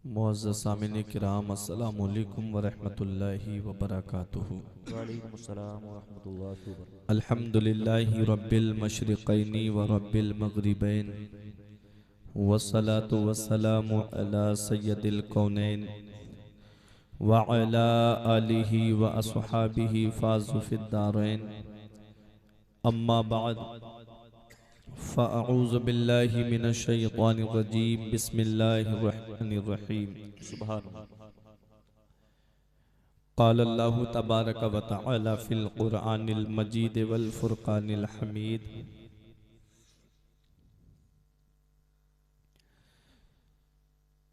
मुअज़्ज़ज़ सामिन किराम अस्सलामु अलैकुम व रहमतुल्लाहि व बरकातुहू। वालेकुमुस्सलाम व रहमतुल्लाहि व बरकातुहू। अल्हम्दुलिल्लाहि रब्बिल मशरिक़ैनि व रब्बिल मग़रिबैन वस्सलातु वस्सलामु अला सय्यदिल कौनैन व अला आलिहि व अस्हाबिहि फ़ाज़ू फ़िद्दारैन। अम्मा बअद फ़अऊज़ु बिल्लाहि मिनश शैतानिर रजीम। बिस्मिल्लाहिर रहमानिर रहीम। सुभान क़ाल अल्लाहु तबारक व तआला फ़िल क़ुरआनिल मजीद वल फ़ुरक़ानिल हमीद।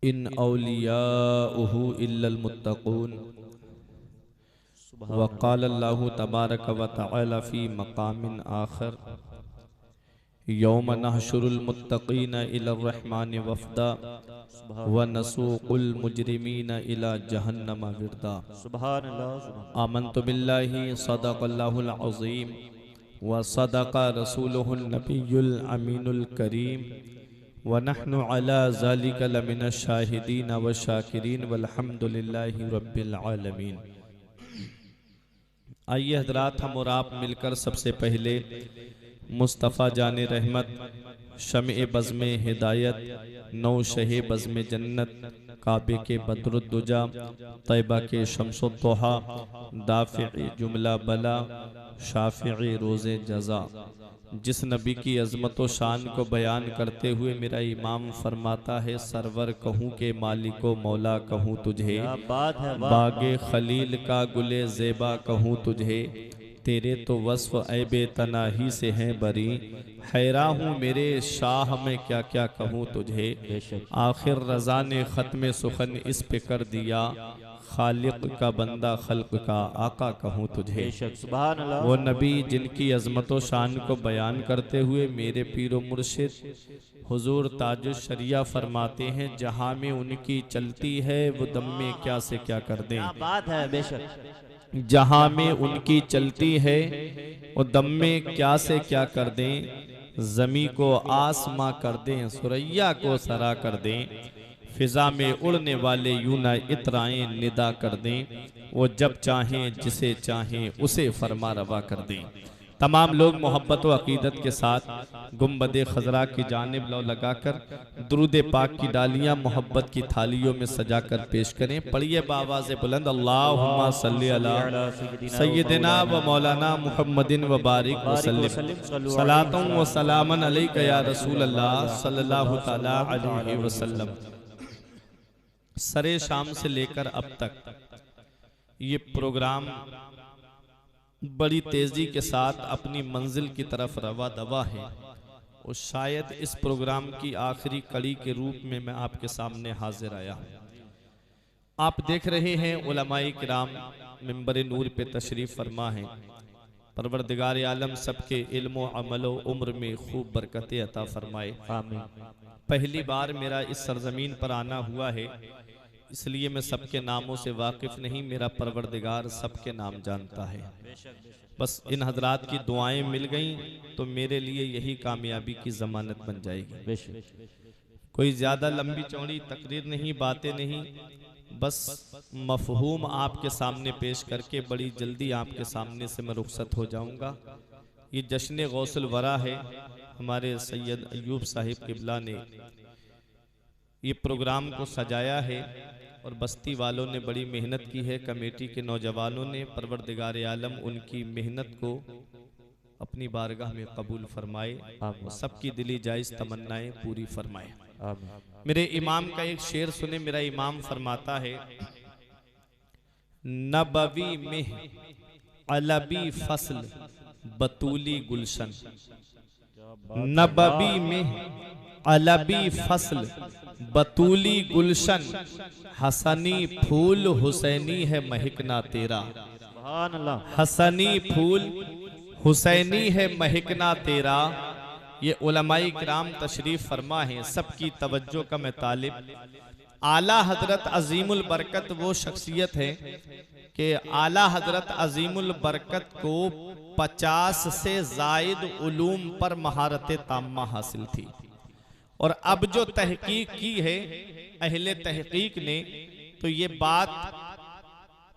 इन औलियाउहु इल्लल मुत्तक़ून। व क़ाल अल्लाहु तबारक व तआला फ़ी मक़ामिन आख़र यौम नहशुरुल मुत्तक़ीन इलर रहमानि वफ़दा व नसूक़ुल मुजरिमीन इला जहन्नम विरदा। आमन्तु बिल्लाहि सदक़ल्लाहुल अज़ीम व सदक़ रसूलुहुन नबियुल अमीनुल करीम व नहनु अला ज़ालिका लमिनश शाहिदीन व शाकिरीन वल्हम्दुलिल्लाहि रब्बिल आलमीन। आइए हज़रात, हम और आप मिलकर सबसे पहले मुस्तफ़ा जाने रहमत, शम्ए बज़्म हिदायत, नौ शहे बज़्म जन्नत, काबे के बद्रुद्दुजा, तैबा के शम्सुद्दुहा, दाफ़िए जुमला बला, शाफ़िए रोज़े जज़ा, जिस नबी की अज़मत व शान को बयान करते हुए मेरा इमाम फरमाता है, सरवर कहूँ के मालिको मौला कहूँ तुझे, बात है बागे खलील का गुले ज़ेबा कहूँ तुझे, तेरे तो वस्फ़ ऐबे तनाही से हैं बरी, हैरा हूँ मेरे शाह में क्या क्या कहूँ तुझे। आखिर रज़ा ने ख़त्म सुखन इस पे कर दिया, खालिक का बंदा खल्क का आका कहूँ तुझे। सुभान अल्लाह। वो नबी जिनकी अज़मत व शान को बयान करते हुए मेरे पीरो मुर्शिद हुजूर ताजुश शरिया फरमाते हैं, जहाँ में उनकी चलती है वो दम में क्या से क्या कर दें। बात है बेशक। जहाँ में उनकी चलती है वो दम में क्या से क्या कर दें। ज़मी को आसमां कर दें, सुरैया को सरा कर दें, फिजा में उड़ने वाले यूना इतराएं निदा कर दें, वो जब चाहें जिसे चाहें उसे फरमा रवा कर दें। तमाम लोग मोहब्बत व अकीदत के साथ गुम्बद खजरा की जानिब लो लगाकर दुरूद पाक की डालियां मोहब्बत की थालियों में सजाकर पेश करें। पढ़िए बावाज़ बुलंद, अल्लाहुम्मा सल्ली अला सय्यदिना व मौलाना मुहम्मदिन व बारिक वसल्लिम, सलातुं व सलामन अलैका या रसूल अल्लाह सल्लल्लाहु तआला अलैहि वसल्लम। सरे शाम से लेकर अब तक ये प्रोग्राम बड़ी तेजी के साथ अपनी मंजिल की तरफ रवा दवा है और शायद इस प्रोग्राम की आखिरी कड़ी के रूप में मैं आपके सामने हाजिर आया हूँ। आप देख रहे हैं उलमाए किराम मिंबर नूर पे तशरीफ फरमा है। परवरदिगार आलम सबके इल्म व अमल व उम्र में खूब बरकतें अता फरमाए। पहली बार मेरा इस सरजमीन पर आना हुआ है, इसलिए मैं सबके नामों से वाकिफ नहीं, मेरा परवरदिगार सबके नाम जानता है। बस इन हजरात की दुआएं मिल गईं तो मेरे लिए यही कामयाबी की जमानत बन जाएगी। कोई ज्यादा लंबी चौड़ी तकरीर नहीं, बातें नहीं, बस मफहूम आपके सामने पेश करके बड़ी जल्दी आपके सामने से मैं रुखसत हो जाऊंगा। ये जश्न गौसुल वरा है। हमारे सैयद अयूब साहिब किबला ने ये प्रोग्राम को सजाया है और बस्ती वालों ने बड़ी मेहनत की है, कमेटी के नौजवानों ने। परवरदिगार आलम उनकी मेहनत को अपनी बारगाह में कबूल फरमाए, सबकी दिली जायज़ तमन्नाएं पूरी फरमाए। मेरे इमाम का एक शेर सुने। मेरा इमाम फरमाता है, नबवी में अलबी फसल बतूली गुलशन, नबवी में अलबी फसल बतूली गुलशन, हसनी फूल हुसैनी है महकना तेरा, हसनी फूल हुसैनी है महकना तेरा। ये उलमाए किराम तशरीफ फरमा है, सबकी तवज्जो का मैं तालिब। आला हजरत अजीमुल बरकत वो शख्सियत है कि आला हजरत अजीमुल बरकत को 50 से जायद उलूम पर महारत ताम्मा हासिल थी और अब जो तहकीक की है अहले तहकीक ने तो ये बात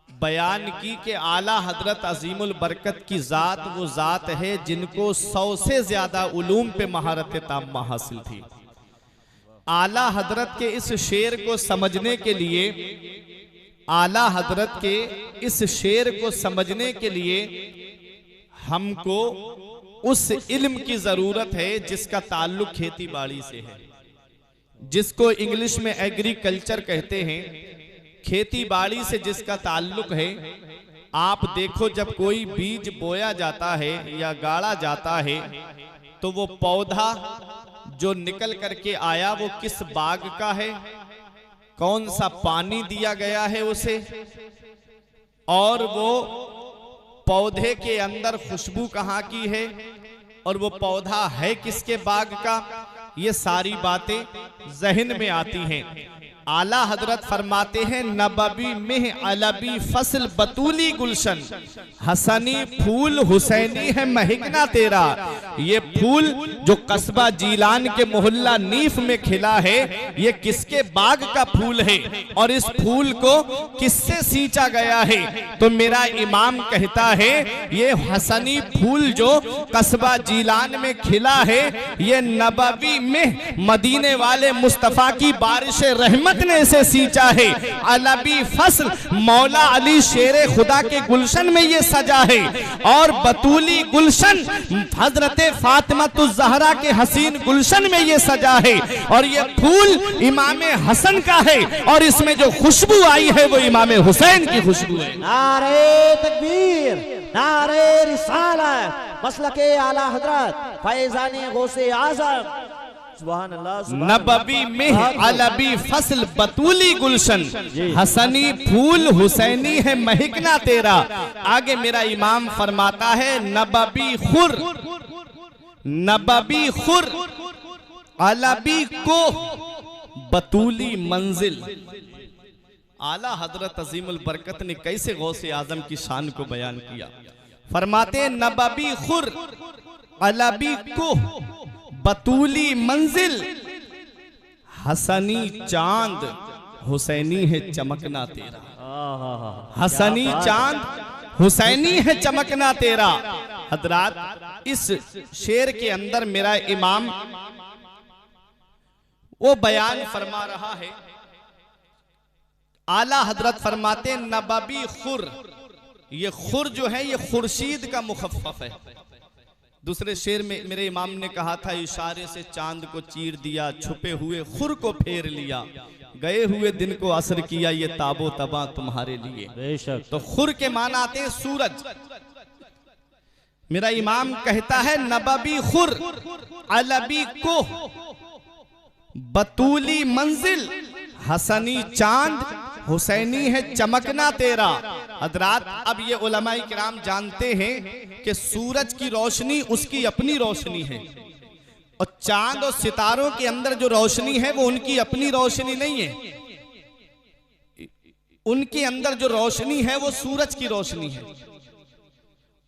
बयान की कि आला हजरत अजीमुल बरकत की ज़ात वो ज़ात है जिनको 100 से ज़्यादा उलूम पे महारत ताम्मा हासिल थी। आला हजरत के इस शेर को समझने के लिए, आला हजरत के इस शेर को समझने के लिए हमको उस इल्म की ज़रूरत है जिसका ताल्लुक खेती बाड़ी से है, जिसको इंग्लिश में एग्रीकल्चर कहते हैं। खेती बाड़ी से जिसका ताल्लुक है। आप देखो जब कोई बीज बोया जाता है या गाड़ा जाता है तो वो पौधा जो निकल करके आया वो किस बाग का है, कौन सा पानी दिया गया है उसे, और वो पौधे के अंदर खुशबू कहाँ की है, और वो पौधा है किसके बाग का, ये सारी बातें जहन में आती हैं। आला हजरत फरमाते हैं नबवी में अलबी फसल बतूली गुलशन, हसनी फूल हुसैनी है महकना तेरा। ये फूल जो कस्बा जीलान के मोहल्ला नीफ में खिला है ये किसके बाग का फूल है और इस फूल को किससे सींचा गया है। तो मेरा इमाम कहता है ये हसनी फूल जो कस्बा जीलान में खिला है ये नबवी में मदीने वाले मुस्तफा की बारिश रहमत ने इसे सींचा है। अलबी फसल मौला अली शेरे खुदा के गुलशन में ये सजा है, और बतूली गुलशन हजरत फातिमा ज़हरा के हसीन गुलशन में ये सजा है, और ये फूल इमाम हसन का है, और इसमें जो खुशबू आई है वो इमाम हुसैन की खुशबू है। नारे तकबीर, नारे रिसालत, मसलके आला हजरत फैजाने गौसे आजम। सुभान अल्लाह। नबवी में अलबी फसल बतूली गुलशन, हसनी फूल हुसैनी है महकना तेरा। आगे मेरा इमाम फरमाता है नबवी खुर, नबवी खुर अलबी को बतूली मंजिल। आला हजरत अजीमुल बरकत ने कैसे गौसे आजम की शान को बयान किया। फरमाते नबवी खुर अलबी को बतूली मंजिल, हसनी चांद हुसैनी है चमकना तेरा। हसनी चांद हुसैनी है चमकना तेरा। हजरात इस शेर के अंदर मेरा इमाम वो बयान फरमा रहा है। आला हजरत फरमाते नबवी खुर, ये खुर जो है ये खुर्शीद का मुखफ़्फ़फ़ है। दूसरे शेर में मेरे इमाम ने कहा था इशारे से चांद को चीर दिया, छुपे हुए खुर को फेर लिया, गए हुए दिन को असर किया, ये ताबो तबा तुम्हारे लिए। बेशक। तो खुर के माना आते हैं सूरज। मेरा इमाम कहता है नबवी खुर अलबी को बतूली मंजिल, हसनी चांद हुसैनी है चमकना तेरा। हजरात अब ये उलमाए किराम जानते हैं कि सूरज की रोशनी उसकी अपनी रोशनी है, और चांद और सितारों के अंदर जो रोशनी है वो उनकी अपनी रोशनी नहीं है। उनके अंदर जो रोशनी है वो सूरज की रोशनी है,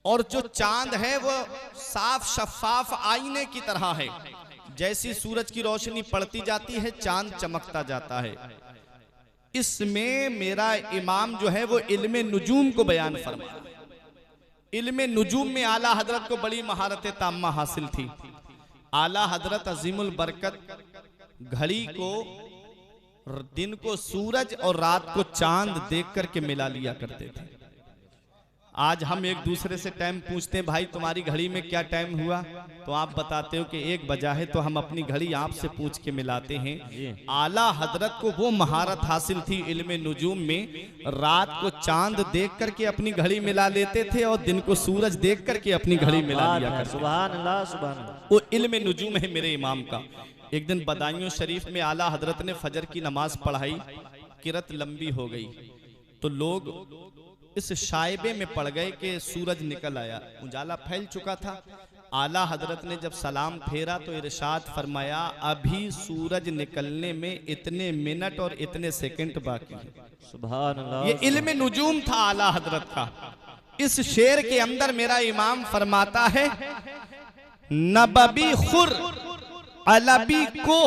और जो चांद है वो साफ शफाफ आईने की तरह है। जैसी सूरज की रोशनी पड़ती जाती है चांद चमकता जाता है। इसमें मेरा इमाम जो है वो इल्मे नुजूम को बयान फरमा। इल्मे नुजूम में आला हजरत को बड़ी महारत ताम्मा हासिल थी। आला हजरत अजीमुल बरकत घड़ी को, दिन को सूरज और रात को चांद देख करके मिला लिया करते थे। आज हम एक दूसरे से टाइम पूछते हैं भाई तुम्हारी घड़ी में क्या टाइम हुआ, तो आप बताते हो कि 1 बजा है, तो हम अपनी घड़ी आपसे पूछ के मिलाते हैं। आला हजरत को वो महारत हासिल थी इल्मे नुजूम में, रात को चांद देख करके अपनी घड़ी मिला लेते थे और दिन को सूरज देख करके अपनी घड़ी मिला लिया करते। सुभान अल्लाह, सुभान अल्लाह। वो इल्मे नुजूम है मेरे इमाम का। एक दिन बदायूं शरीफ में आला हजरत ने फजर की नमाज पढ़ाई, किरत लंबी हो गई तो लोग इस शायबे में पड़ गए कि सूरज निकल आया, उजाला फैल चुका था। आला हजरत ने जब सलाम फेरा तो इरशाद फरमाया अभी सूरज निकलने में इतने मिनट और इतने सेकंड बाकी है। सुभान अल्लाह। ये इल्मे नुजूम था आला हजरत का। इस शेर के अंदर मेरा इमाम फरमाता है नबवी खुर अलबी को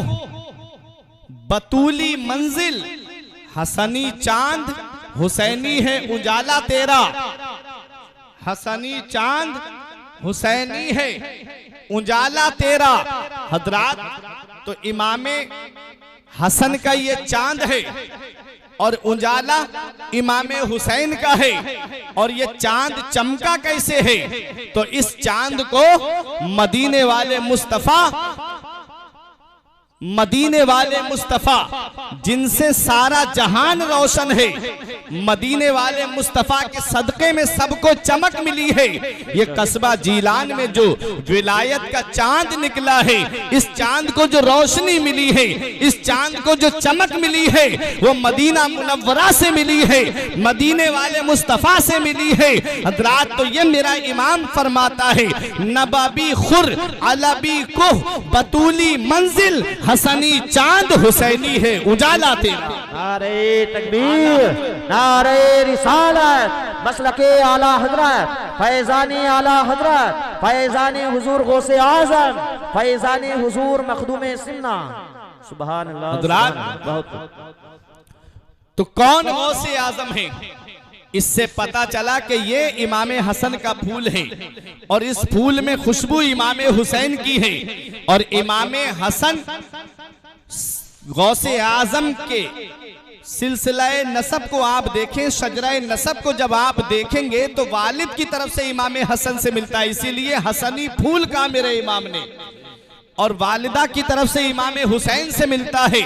बतूली मंजिल हसनी चांद हुसैनी है उजाला तेरा। हसनी चांद हुसैनी है उजाला तेरा। हजरात, तो इमामे हसन का ये चांद है और उजाला इमामे हुसैन का है। और ये चांद चमका कैसे है? तो इस चांद को मदीने वाले मुस्तफा, मदीने वाले मुस्तफा जिनसे सारा जहान रोशन है, मदीने वाले मुस्तफा के सदके में सबको चमक मिली है। ये कस्बा जीलान में जो विलायत का चांद निकला है, इस चांद को जो रोशनी मिली है, इस चांद को जो चमक मिली है, वो मदीना मुनव्वरा से मिली है, मदीने वाले मुस्तफा से मिली है। हजरात, तो ये मेरा इमाम फरमाता है, नबाबी खुर अलबी कुह बतूली मंजिल हसनी चांद हुसैनी है उजाला तेरा। नारे तकबीर, नारे रिसालत, मसलके आला हजरत, फैजानी आला हजरत, फैजानी हुजूर गौसे आजम, फैजानी हुजूर मखदूमे सिन्ना। सुभान अल्लाह। हजरात, तो कौन गौसे आजम है? इससे पता चला कि ये इमामे हसन का फूल है और इस फूल में खुशबू इमामे हुसैन की है। और इमामे हसन गौसे आजम के सिलसिलाए नसब को आप देखें, शजराए नसब को जब आप देखेंगे तो वालिद की तरफ से इमामे हसन से मिलता है, इसीलिए हसनी फूल का मेरे इमाम ने, और वालिदा की तरफ से इमामे हुसैन से मिलता है।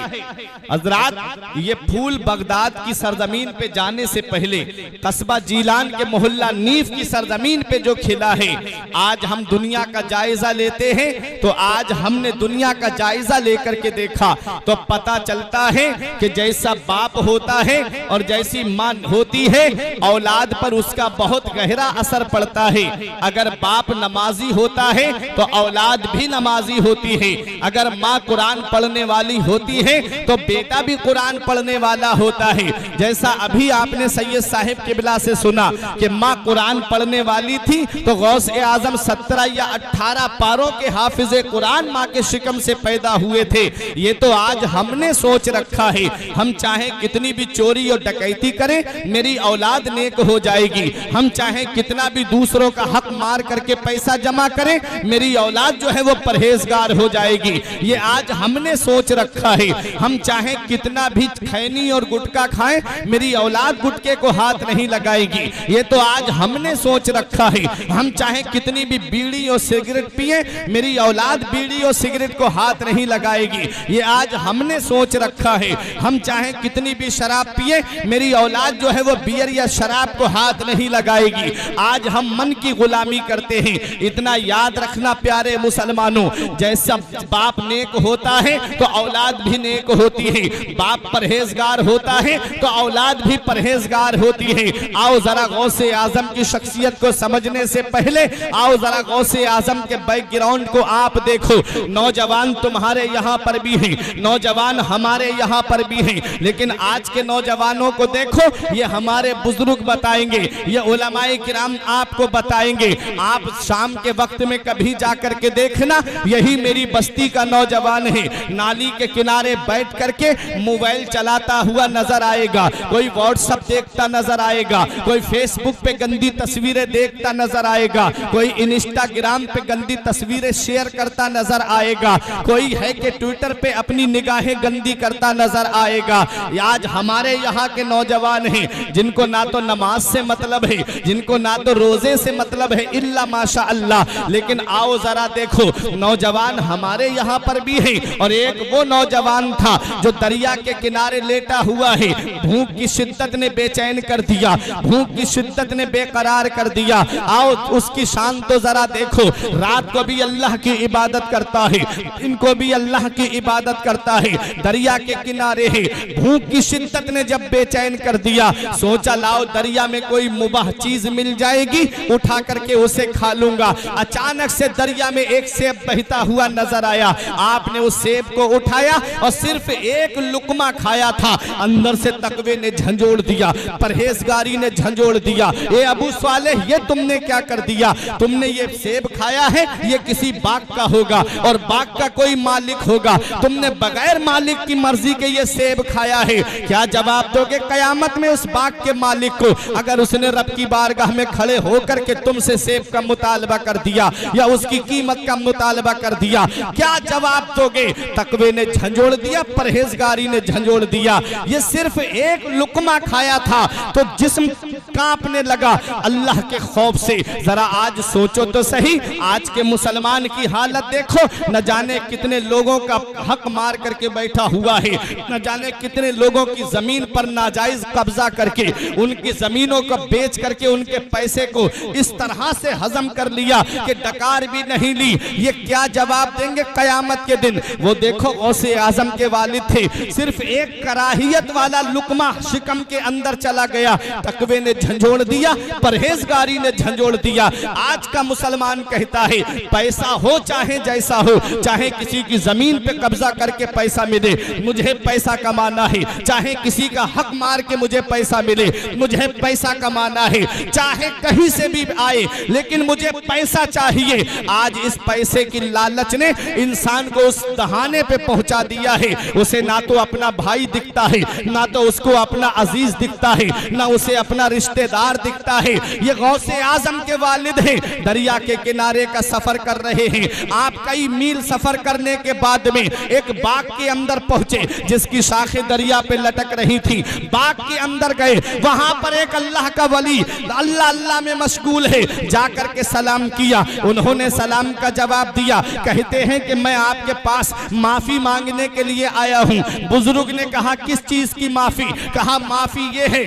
हजरात, ये फूल बगदाद की सरजमीन पे जाने से पहले कस्बा जीलान के मोहल्ला नीफ की सरजमीन पे जो खिला है, आज हम दुनिया का जायजा लेते हैं तो आज हमने दुनिया का जायजा लेकर के देखा तो पता चलता है कि जैसा बाप होता है और जैसी माँ होती है, औलाद पर उसका बहुत गहरा असर पड़ता है। अगर बाप नमाजी होता है तो औलाद भी नमाजी होती है। अगर माँ कुरान पढ़ने वाली होती है तो बेटा भी कुरान पढ़ने वाला होता है। जैसा अभी आपने सैयद साहिब किबला से सुना कि माँ कुरान पढ़ने वाली थी तो गौस ए आजम 17 या 18 पारों के हाफिजे कुरान माँ के शिकम से पैदा हुए थे। ये तो आज हमने सोच रखा है, हम चाहे कितनी भी चोरी और डकैती करें मेरी औलाद नेक हो जाएगी, हम चाहे कितना भी दूसरों का हक मार करके पैसा जमा करें मेरी औलाद जो है वो परहेजगार हो जाएगी। ये आज हमने सोच रखा है, हम चाहे कितना भी खैनी और गुटखा खाएं मेरी औलाद गुटके को हाथ नहीं लगाएगी। ये तो आज हमने सोच रखा है, हम चाहे कितनी भी बीड़ी और सिगरेट पिए मेरी औलाद बीड़ी और सिगरेट को हाथ नहीं लगाएगी। ये आज हमने सोच रखा है, हम चाहे कितनी भी शराब पिए मेरी औलाद जो है वो बियर या शराब को हाथ नहीं लगाएगी। आज हम मन की गुलामी करते हैं। इतना याद रखना प्यारे मुसलमानों, जैसा बाप नेक होता है तो औलाद भी नेक होती है, बाप परहेजगार होता है तो औलाद भी परहेजगार होती है। आओ जरा गौसे आजम की शख्सियत को समझने से पहले आओ जरा गौसे आजम के बैकग्राउंड को आप देखो। नौजवान तुम्हारे यहाँ पर भी हैं, नौजवान हमारे यहाँ पर भी हैं, लेकिन आज के नौजवानों को देखो, ये हमारे बुजुर्ग बताएंगे, ये उलमाए किराम आपको बताएंगे। आप शाम के वक्त में कभी जाकर के देखना, यही मेरी बस्ती का नौजवान है, नाली के किनारे बैठ करके मोबाइल चलाता हुआ नजर आएगा, कोई व्हाट्सएप देखता नजर आएगा, कोई फेसबुक पे गंदी तस्वीरें देखता नजर आएगा, कोई इंस्टाग्राम पे गंदी तस्वीरें शेयर करता नजर आएगा, कोई है कि ट्विटर पे अपनी निगाहें गंदी करता नजर आएगा। आज हमारे यहाँ के नौजवान हैं जिनको ना तो नमाज से मतलब है, जिनको ना तो रोजे से मतलब है, इल्ला माशा अल्लाह। लेकिन आओ जरा देखो, नौजवान हमारे यहाँ पर भी है और एक वो नौजवान था जो दरिया के किनारे लेटा हुआ है, भूख की शिद्दत ने बेचैन कर दिया, भूख की शिद्दत ने बेकरार कर दिया। आओ उसकी शान तो जरा देखो, रात को भी अल्लाह की इबादत करता है, इनको भी अल्लाह की इबादत करता है, दरिया के किनारे है, भूख की शिद्दत ने जब बेचैन कर दिया, सोचा लाओ दरिया में कोई मुबाह चीज मिल जाएगी, उठा करके उसे खा लूंगा। अचानक से दरिया में एक सेब बहता हुआ हुआ नजर आया। आपने उस सेब को उठाया और सिर्फ एक लुकमा खाया था, अंदर से तकवे ने झंझोड़ दिया, परहेजगारी ने झंझोड़ दिया। ए अबू सालेह, ये तुमने क्या कर दिया? तुमने ये सेब खाया है, ये किसी बाग का होगा और बाग का कोई मालिक होगा, तुमने बगैर मालिक की मर्जी के ये सेब खाया है। क्या जवाब दोगे कयामत में उस बाग के मालिक को, अगर उसने रब की बारगाह में खड़े होकर के तुमसे सेब का मुतालबा कर दिया या उसकी कीमत का मुतालबा कर दिया? क्या जवाब दोगे? तकवे ने झंझोड़ दिया, परहेजगारी ने झंझोड़ दिया। ये सिर्फ एक लुकमा खाया था तो जिस्म कांपने लगा अल्लाह के खौफ से। जरा आज सोचो तो सही, आज के मुसलमान की हालत देखो, न जाने कितने लोगों का हक मार करके बैठा हुआ है, न जाने कितने लोगों की जमीन पर नाजायज कब्जा करके उनकी जमीनों को बेच करके उनके पैसे को इस तरह से हजम कर लिया कि डकार भी नहीं ली। ये क्या जवाब देंगे कयामत के दिन? वो देखो गौसे आजम के वालिद थे, सिर्फ एक कराहियत वाला लुकमा शिकम के अंदर चला गया, तकवे ने झंझोड़ दिया, परहेजगारी ने झंझोड़ दिया। आज का मुसलमान कहता है पैसा हो चाहे जैसा हो, चाहे किसी की जमीन पे कब्जा करके पैसा मिले, मुझे पैसा कमाना है, चाहे किसी का हक मार के मुझे पैसा मिले, मुझे पैसा कमाना है, चाहे कहीं से भी आए लेकिन मुझे पैसा चाहिए। आज इस पैसे की लालच ने इंसान को उस दहाने पे पहुंचा दिया है, उसे ना तो अपना भाई दिखता है, ना तो उसको अपना अजीज दिखता है, ना उसे अपना रिश्तेदार दिखता है। ये गौसे आजम के वालिद हैं, दरिया के किनारे का सफर कर रहे हैं। आप कई मील सफर करने के बाद में एक बाग के अंदर पहुंचे जिसकी शाखें दरिया पे लटक रही थी। बाग के अंदर गए, वहां पर एक अल्लाह का वली अल्लाह अल्लाह में मशगूल है, जाकर के सलाम किया। उन्होंने सलाम का जवाब दिया, कहते हैं कि मैं आपके पास माफी मांगने के लिए आया हूं। बुजुर्ग ने कहा किस चीज की माफी? कहा माफी ये है,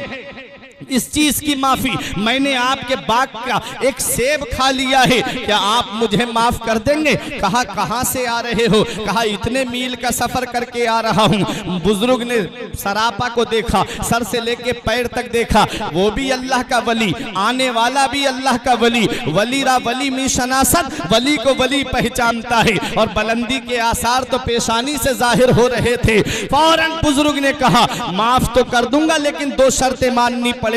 इस चीज की माफी, मैंने आपके बाग का एक सेब खा लिया है, क्या आप मुझे माफ कर देंगे? कहा कहां से आ रहे हो? कहा इतने मील का सफर करके आ रहा हूं। बुजुर्ग ने सरापा को देखा, सर से लेके पैर तक देखा, वो भी अल्लाह का वली, आने वाला भी अल्लाह का वली, वलीरा वली मी शनासत, वली को वली पहचानता है और बुलंदी के आसार तो पेशानी से जाहिर हो रहे थे। फौरन बुजुर्ग ने कहा माफ तो कर दूंगा लेकिन दो शर्तें माननी पड़ेगी।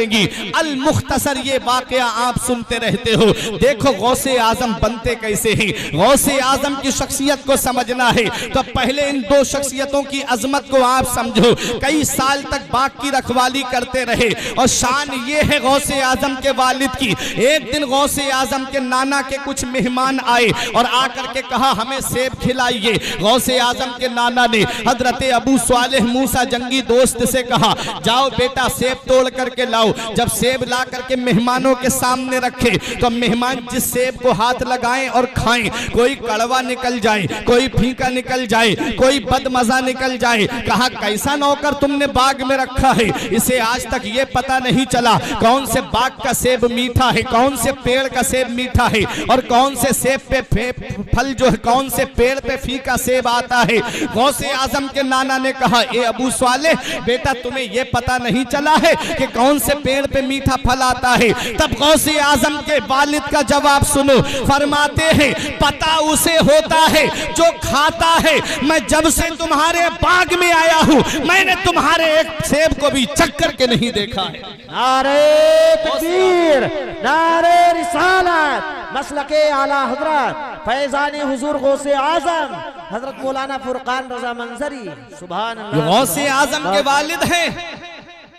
अल मुख्तसर ये वाकया आप सुनते रहते हो, देखो गौसे आजम बनते कैसे हैं। गौसे आजम की शख्सियत को समझना है तो पहले इन दो शख्सियतों की अजमत को आप समझो। कई साल तक बाग की रखवाली करते रहे और शान ये है गौसे आजम के वालिद की। एक दिन गौसे आजम के नाना के कुछ मेहमान आए और आकर के कहा हमें सेब खिलाइए। गौसे आजम के नाना ने हजरत अबू सालेह मूसा जंगी दोस्त से कहा जाओ बेटा सेब तोड़ करके लाओ। जब सेब ला करके मेहमानों के सामने रखे तो मेहमान जिस सेब को हाथ लगाएं और खाएं, कोई कड़वा निकल जाए, कोई फीका निकल जाए, कोई बदमजा निकल जाए। कहा कैसा नौकर तुमने बाग में रखा है, इसे आज तक ये पता नहीं चला कौन से बाग का सेब मीठा है, कौन से पेड़ का सेब मीठा है और कौन से सेब पे फल जो है, कौन से पेड़ पे फीका सेब आता है। गौसे आजम के नाना ने कहा ए अबू सालेह बेटा तुम्हें ये पता नहीं चला है कि कौन से पेड़ पे मीठा फल आता है? तब गौसे आजम के वालिद का जवाब सुनो, फरमाते हैं पता उसे होता है जो खाता है। मैं जब से तुम्हारे बाग में आया हूं मैंने तुम्हारे एक सेब को भी चक्कर के नहीं देखा है। नारे तकबीर, नारे रिसालत, मसलके आला हजरत फैजानी हुजूर गौसे आजम हजरत मौलाना फुरकान रजा मंजरी सुभान अल्लाह। गौसे आजम के वालिद हैं,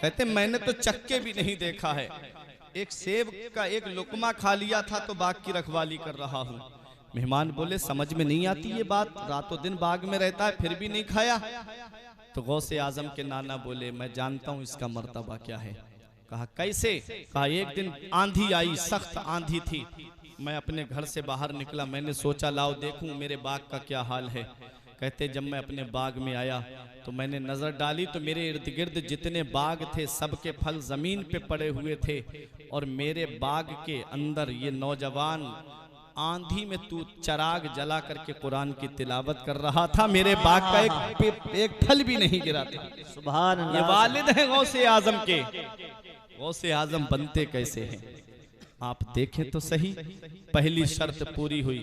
कहते मैंने तो चक्के भी नहीं देखा है, एक सेब का एक लुकमा खा लिया था तो बाग की रखवाली कर रहा हूँ। मेहमान बोले समझ में नहीं आती ये बात, रातों दिन बाग में रहता है फिर भी नहीं खाया। तो गौसे आजम के नाना बोले मैं जानता हूँ इसका मर्तबा क्या है। कहा कैसे? कहा एक दिन आंधी आई, सख्त आंधी थी, मैं अपने घर से बाहर निकला, मैंने सोचा लाओ देखूं मेरे बाग का क्या हाल है। कहते जब मैं अपने बाग में आया तो मैंने नजर डाली तो मेरे इर्द गिर्द जितने बाग थे सबके फल जमीन पे पड़े हुए थे और मेरे बाग के अंदर ये नौजवान आंधी में तू चराग जला करके कुरान की तिलावत कर रहा था, मेरे बाग का एक फल भी नहीं गिरा था। सुभान अल्लाह। ये वालिद हैं गौसे आजम के। गौसे आजम बनते कैसे हैं आप देखें तो सही। पहली शर्त पूरी हुई,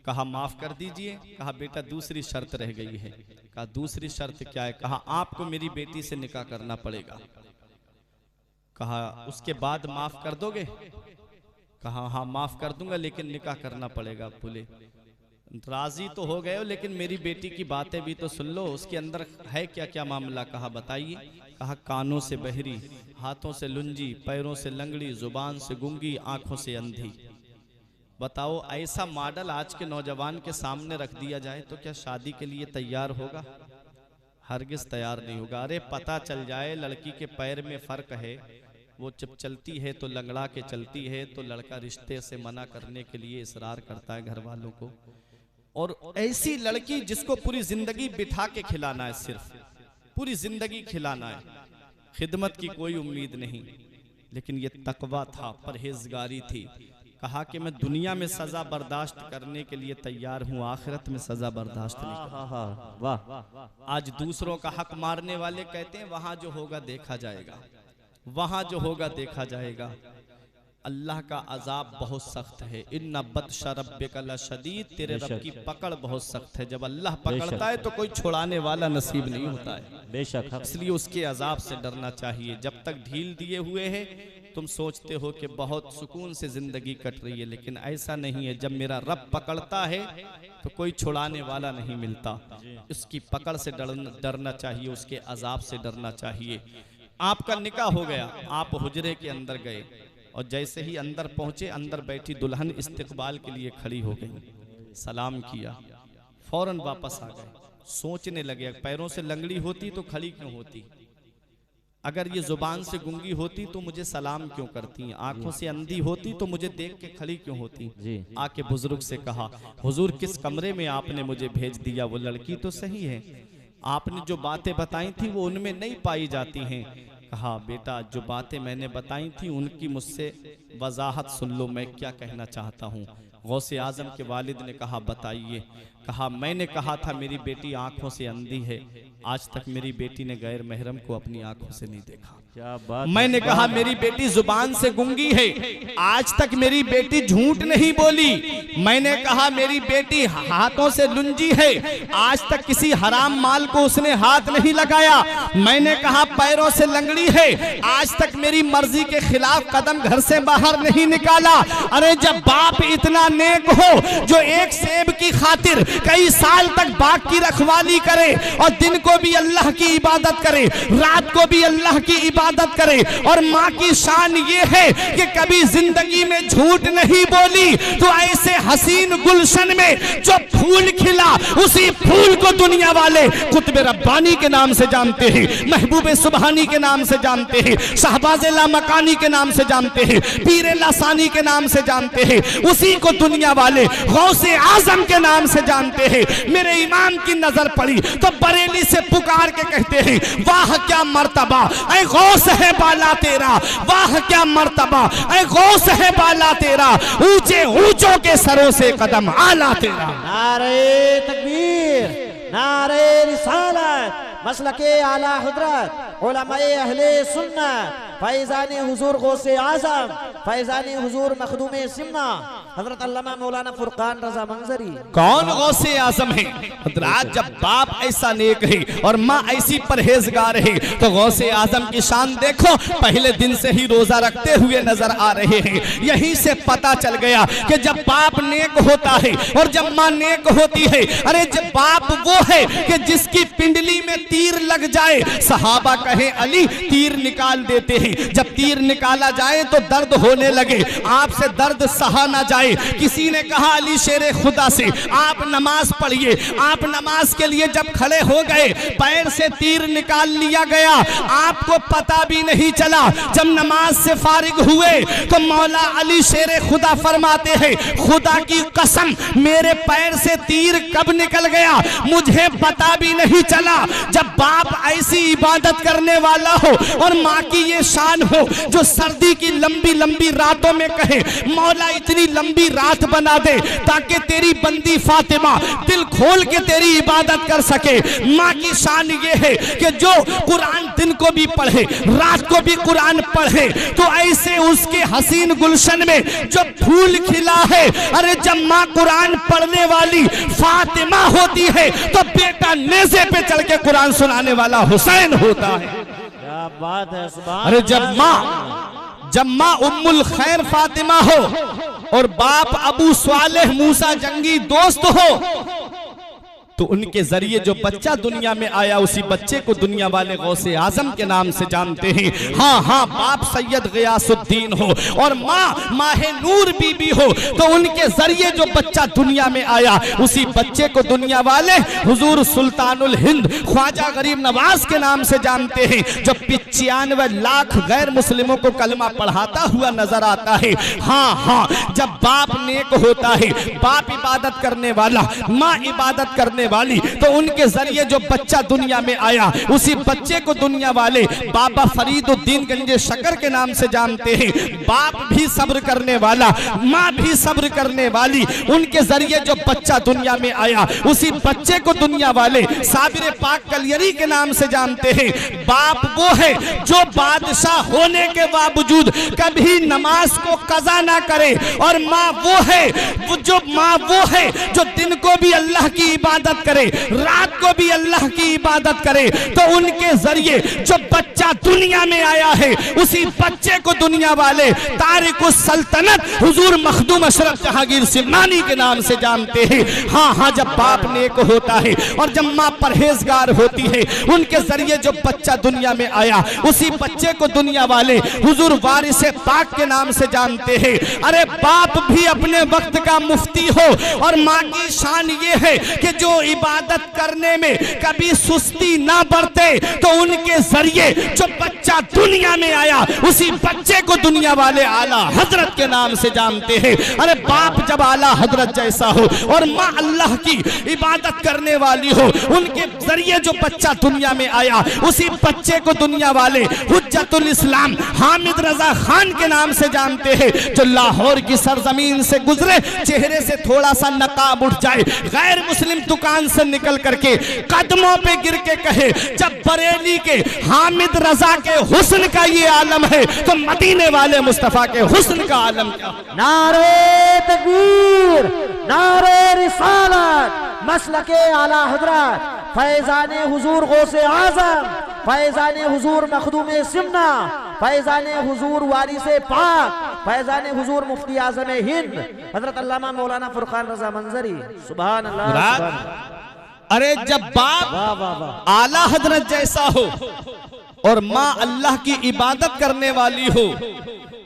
कहा माफ कर दीजिए। कहा बेटा दूसरी शर्त रह गई है। कहा दूसरी शर्त क्या है? कहा आपको मेरी बेटी से निकाह करना पड़ेगा। कहा उसके बाद माफ कर दोगे? कहा हाँ माफ कर दूंगा, लेकिन निकाह करना पड़ेगा। बोले राजी तो हो गए हो, लेकिन मेरी बेटी की बातें भी तो सुन लो, उसके अंदर है क्या क्या मामला? कहा बताइए। कहा कानों से बहरी, हाथों से लुंजी, पैरों से लंगड़ी, जुबान से गूंगी, आंखों से अंधी। बताओ ऐसा मॉडल आज के नौजवान के सामने रख दिया जाए तो क्या शादी के लिए तैयार होगा? हरगिज तैयार नहीं होगा। अरे पता चल जाए लड़की के पैर में फर्क है, वो जब चलती है तो लंगड़ा के चलती है, तो लड़का रिश्ते से मना करने के लिए इसरार करता है घर वालों को। और ऐसी लड़की जिसको पूरी जिंदगी बिठा के खिलाना है, सिर्फ पूरी जिंदगी खिलाना है, खिदमत की कोई उम्मीद नहीं, लेकिन ये तकवा था, परहेजगारी थी। कहा कि मैं दुनिया में सजा बर्दाश्त करने के लिए तैयार हूं, आखिरत में सजा बर्दाश्त नहीं करूंगा। वाह। आज दूसरों का हक मारने वाले कहते हैं वहां जो होगा देखा जाएगा, वहां जो होगा देखा जाएगा। अल्लाह का अजाब बहुत सख्त है। इन्ना बत्शा रब्बिका लशदीद, तेरे रब की पकड़ बहुत सख्त है। जब अल्लाह पकड़ता है तो कोई छुड़ाने वाला नसीब नहीं होता है। बेशक। इसलिए उसके अजाब से डरना चाहिए। जब तक ढील दिए हुए है तुम सोचते हो कि बहुत सुकून से जिंदगी कट रही है, लेकिन ऐसा नहीं है। जब मेरा रब पकड़ता है तो कोई छुड़ाने वाला नहीं मिलता। उसकी पकड़ से डरना चाहिए, उसके अजाब से डरना चाहिए। आपका निकाह हो गया, आप हुजरे के अंदर गए और जैसे ही अंदर पहुंचे, अंदर बैठी दुल्हन इस्तकबाल के लिए खड़ी हो गई, सलाम किया, फौरन वापस आ गए। सोचने लगे पैरों से लंगड़ी होती तो खड़ी क्यों होती, अगर ये जुबान से गूंगी होती तो मुझे सलाम क्यों करती, आंखों से अंधी होती तो मुझे देख के खड़ी क्यों होती। आके बुजुर्ग से कहा हुजूर किस कमरे में आपने मुझे भेज दिया? वो लड़की तो सही है, आपने जो बातें बताई थी वो उनमें नहीं पाई जाती हैं। कहा बेटा जो बातें मैंने बताई थी उनकी मुझसे वजाहत सुन लो, मैं क्या कहना चाहता हूँ। गौसे आजम के वालिद ने कहा बताइए। कहा मैंने कहा था मेरी बेटी आंखों से अंधी है, आज तक मेरी बेटी ने गैर महरम को अपनी आंखों से नहीं देखा। क्या बात। मैंने कहा मेरी बेटी जुबान से गूंगी है, आज तक मेरी बेटी झूठ नहीं बोली। मैंने कहा मेरी बेटी हाथों से लुंजी है, आज तक किसी हराम माल को उसने हाथ नहीं लगाया। मैंने कहा पैरों से लंगड़ी है, आज तक मेरी मर्जी के खिलाफ कदम घर से बाहर नहीं निकाला। अरे जब बाप इतना नेक हो जो एक सेब की खातिर कई साल तक बाग की रखवाली करे और दिन को भी अल्लाह की इबादत करे, रात को भी अल्लाह की इबादत करे, और माँ की शान ये है कि कभी जिंदगी में झूठ नहीं बोली, तो ऐसे हसीन गुलशन में जो फूल खिला उसी फूल को दुनिया वाले कुतुब रब्बानी के नाम से जानते हैं, महबूब सुबहानी के नाम से जानते हैं, शहबाज लामकानी के नाम से जानते हैं, पीर लासानी के नाम से जानते हैं, उसी को दुनिया वाले गौसे आजम के नाम से जानते हैं। मेरे इमाम की नजर पड़ी तो बरेली से पुकार के कहते हैं वाह क्या मर्तबा ऐ गौस है बाला तेरा, वाह क्या मर्तबा ऐ गौस है बाला तेरा, ऊंचे ऊंचों के सरों से कदम आला तेरा। नारे तकबीर, नारे रिसालत, मसलके आला हजरत, उलमाए अहले सुन्नत, फैजानी हुजूर गौसे आजम, फैजानी हुजूर मखदूमे सिमना, हजरत अल्लामा मौलाना फुरकान रजा मंजरी। कौन गौसे आजम है? हजरत जब बाप ऐसा नेक है और माँ ऐसी परहेजगार है तो गौसे आजम की शान देखो, पहले दिन से ही रोजा रखते हुए नजर आ रहे हैं। यहीं से पता चल गया कि जब बाप नेक होता है और जब माँ नेक होती है, अरे जब बाप वो है कि जिसकी पिंडली में तीर लग जाए, सहाबा कहे अली तीर निकाल देते हैं, जब तीर निकाला जाए तो दर्द होने लगे, आपसे दर्द सहा ना जाए। किसी ने कहा अली शेरे खुदा से आप नमाज पढ़िए, आप नमाज के लिए जब खड़े हो गए पैर से तीर निकाल लिया गया, आपको पता भी नहीं चला। जब नमाज से फारिग हुए तो मौला अली शेरे खुदा फरमाते हैं खुदा की कसम मेरे पैर से तीर कब निकल गया मुझे पता भी नहीं चला। जब बाप ऐसी इबादत करने वाला हो और माँ की ये शान हो जो सर्दी की लंबी लंबी रातों में कहे मौला इतनी लंबी लंबी रात बना दे ताकि तेरी बंदी फातिमा दिल खोल के तेरी इबादत कर सके। माँ की शान ये है कि जो कुरान दिन को भी पढ़े रात को भी कुरान पढ़े तो ऐसे उसके हसीन गुलशन में जो फूल खिला है। अरे जब माँ कुरान पढ़ने वाली फातिमा होती है तो बेटा नेज़े पे चढ़ के कुरान सुनाने वाला हुसैन होता है। क्या बात है, सुभान। अरे जब माँ उम्मुल खैर फातिमा हो और बाप अबू स्वालेह मूसा जंगी दोस्त हो तो उनके जरिए जो बच्चा दुनिया में आया उसी बच्चे को दुनिया वाले गौसे आजम के नाम से जानते हैं। हाँ हाँ, बाप सैयद गियासुद्दीन हो और माँ माहे नूर बीबी हो तो उनके जरिए जो बच्चा दुनिया में आया उसी बच्चे को दुनिया वाले हुजूर सुल्तानुल हिंद ख्वाजा गरीब नवाज के नाम से जानते हैं। जो 95 लाख गैर मुस्लिमों को कलमा पढ़ाता हुआ नजर आता है। हाँ हाँ, जब बाप नेक होता है, बाप इबादत करने वाला, माँ इबादत करने वाली, तो उनके जरिए जो बच्चा दुनिया में आया उसी बच्चे को दुनिया वाले बाबा फरीदुद्दीन गंजे शकर के नाम से जानते हैं। बाप भी सब्र करने वाला, माँ भी सब्र करने वाली, उनके जरिए जो बच्चा दुनिया में आया उसी बच्चे को दुनिया वाले साबिर पाक कलियरी के नाम से जानते हैं। बाप वो है जो बादशाह होने के बावजूद कभी नमाज को कज़ा ना करे और माँ वो है जो दिन को भी अल्लाह की इबादत करे, रात को भी अल्लाह की इबादत करे। तो उनके जरिए जो बच्चा दुनिया में आया है उसी बच्चे को दुनिया वाले तारिकुस सल्तनत हुजूर मखदूम अशरफ जहांगीर सिलमानी के नाम से जानते हैं। हाँ हाँ, जब बाप नेक होता है और जब माँ परहेजगार होती है उनके जरिए जो बच्चा दुनिया में आया उसी बच्चे को दुनिया वाले हुजूर वारिसे पाक के नाम से जानते हैं। अरे बाप भी अपने वक्त का मुफ्ती हो और माँ की शान ये है कि जो इबादत करने में कभी सुस्ती ना बरते तो उनके जरिए जो बच्चा दुनिया में आया उसी बच्चे को दुनिया वाले आला हजरत के नाम से जानते हैं। अरे बाप जब आला हजरत जैसा हो और माँ अल्लाह की इबादत करने वाली हो, उनके जरिए जो बच्चा दुनिया में आया उसी बच्चे को दुनिया वाले हुज्जतुल इस्लाम हामिद रजा खान के नाम से जानते हैं। जो लाहौर की सरजमीन से गुजरे, चेहरे से थोड़ा सा नकाब उठ जाए, गैर मुस्लिम दुकान से निकल करके कदमों पे गिर के कहे जब बरेली के हामिद रजा के हुस्न का ये आलम है तो मदीने वाले मुस्तफा के हुस्न का आलम क्या? नारे तकबीर, नारे रिसालत, मसलके आला हजरत फैजाने हुजूर गौसे आजम, फैजाने हुजूर मखदूमे सिमना, फैजाने हुजूर वारिसे पाक, फैजाने हुजूर मुफ्ती आजम हिंद हजरत अल्लामा मौलाना फुरकान रजा मंजरी। सुभान अल्लाह। अरे जब बाप आला हजरत जैसा हो और माँ अल्लाह की इबादत करने वाली हो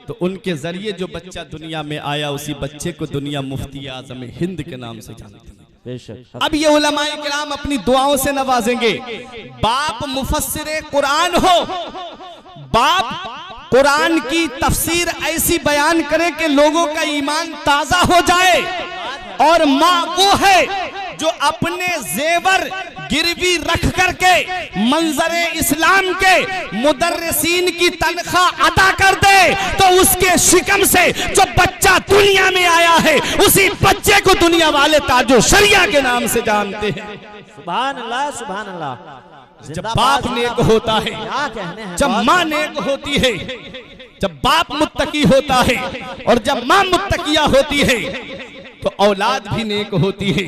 तो उनके जरिए जो बच्चा दुनिया में आया उसी बच्चे को दुनिया मुफ्ती आजम हिंद के नाम से जानती है। अब ये उलमाए किराम अपनी दुआओं से नवाजेंगे। बाप मुफस्सिरे कुरान हो, बाप कुरान की तफसीर ऐसी बयान करे कि लोगों का ईमान ताजा हो जाए, और माँ वो है जो अपने जेवर गिरवी रख करके मंजरे इस्लाम के मुदर्रिसीन की तनख्वाह अदा कर दे तो उसके शिकम से जो बच्चा दुनिया में आया है उसी बच्चे को दुनिया वाले ताजो शरिया के नाम से जानते हैं। सुभान अल्लाह, सुभान अल्लाह। जब बाप नेक होता है, जब माँ नेक होती है, जब बाप मुत्तकी होता है और जब माँ मुत्तकिया होती है तो औलाद भी नेक होती है,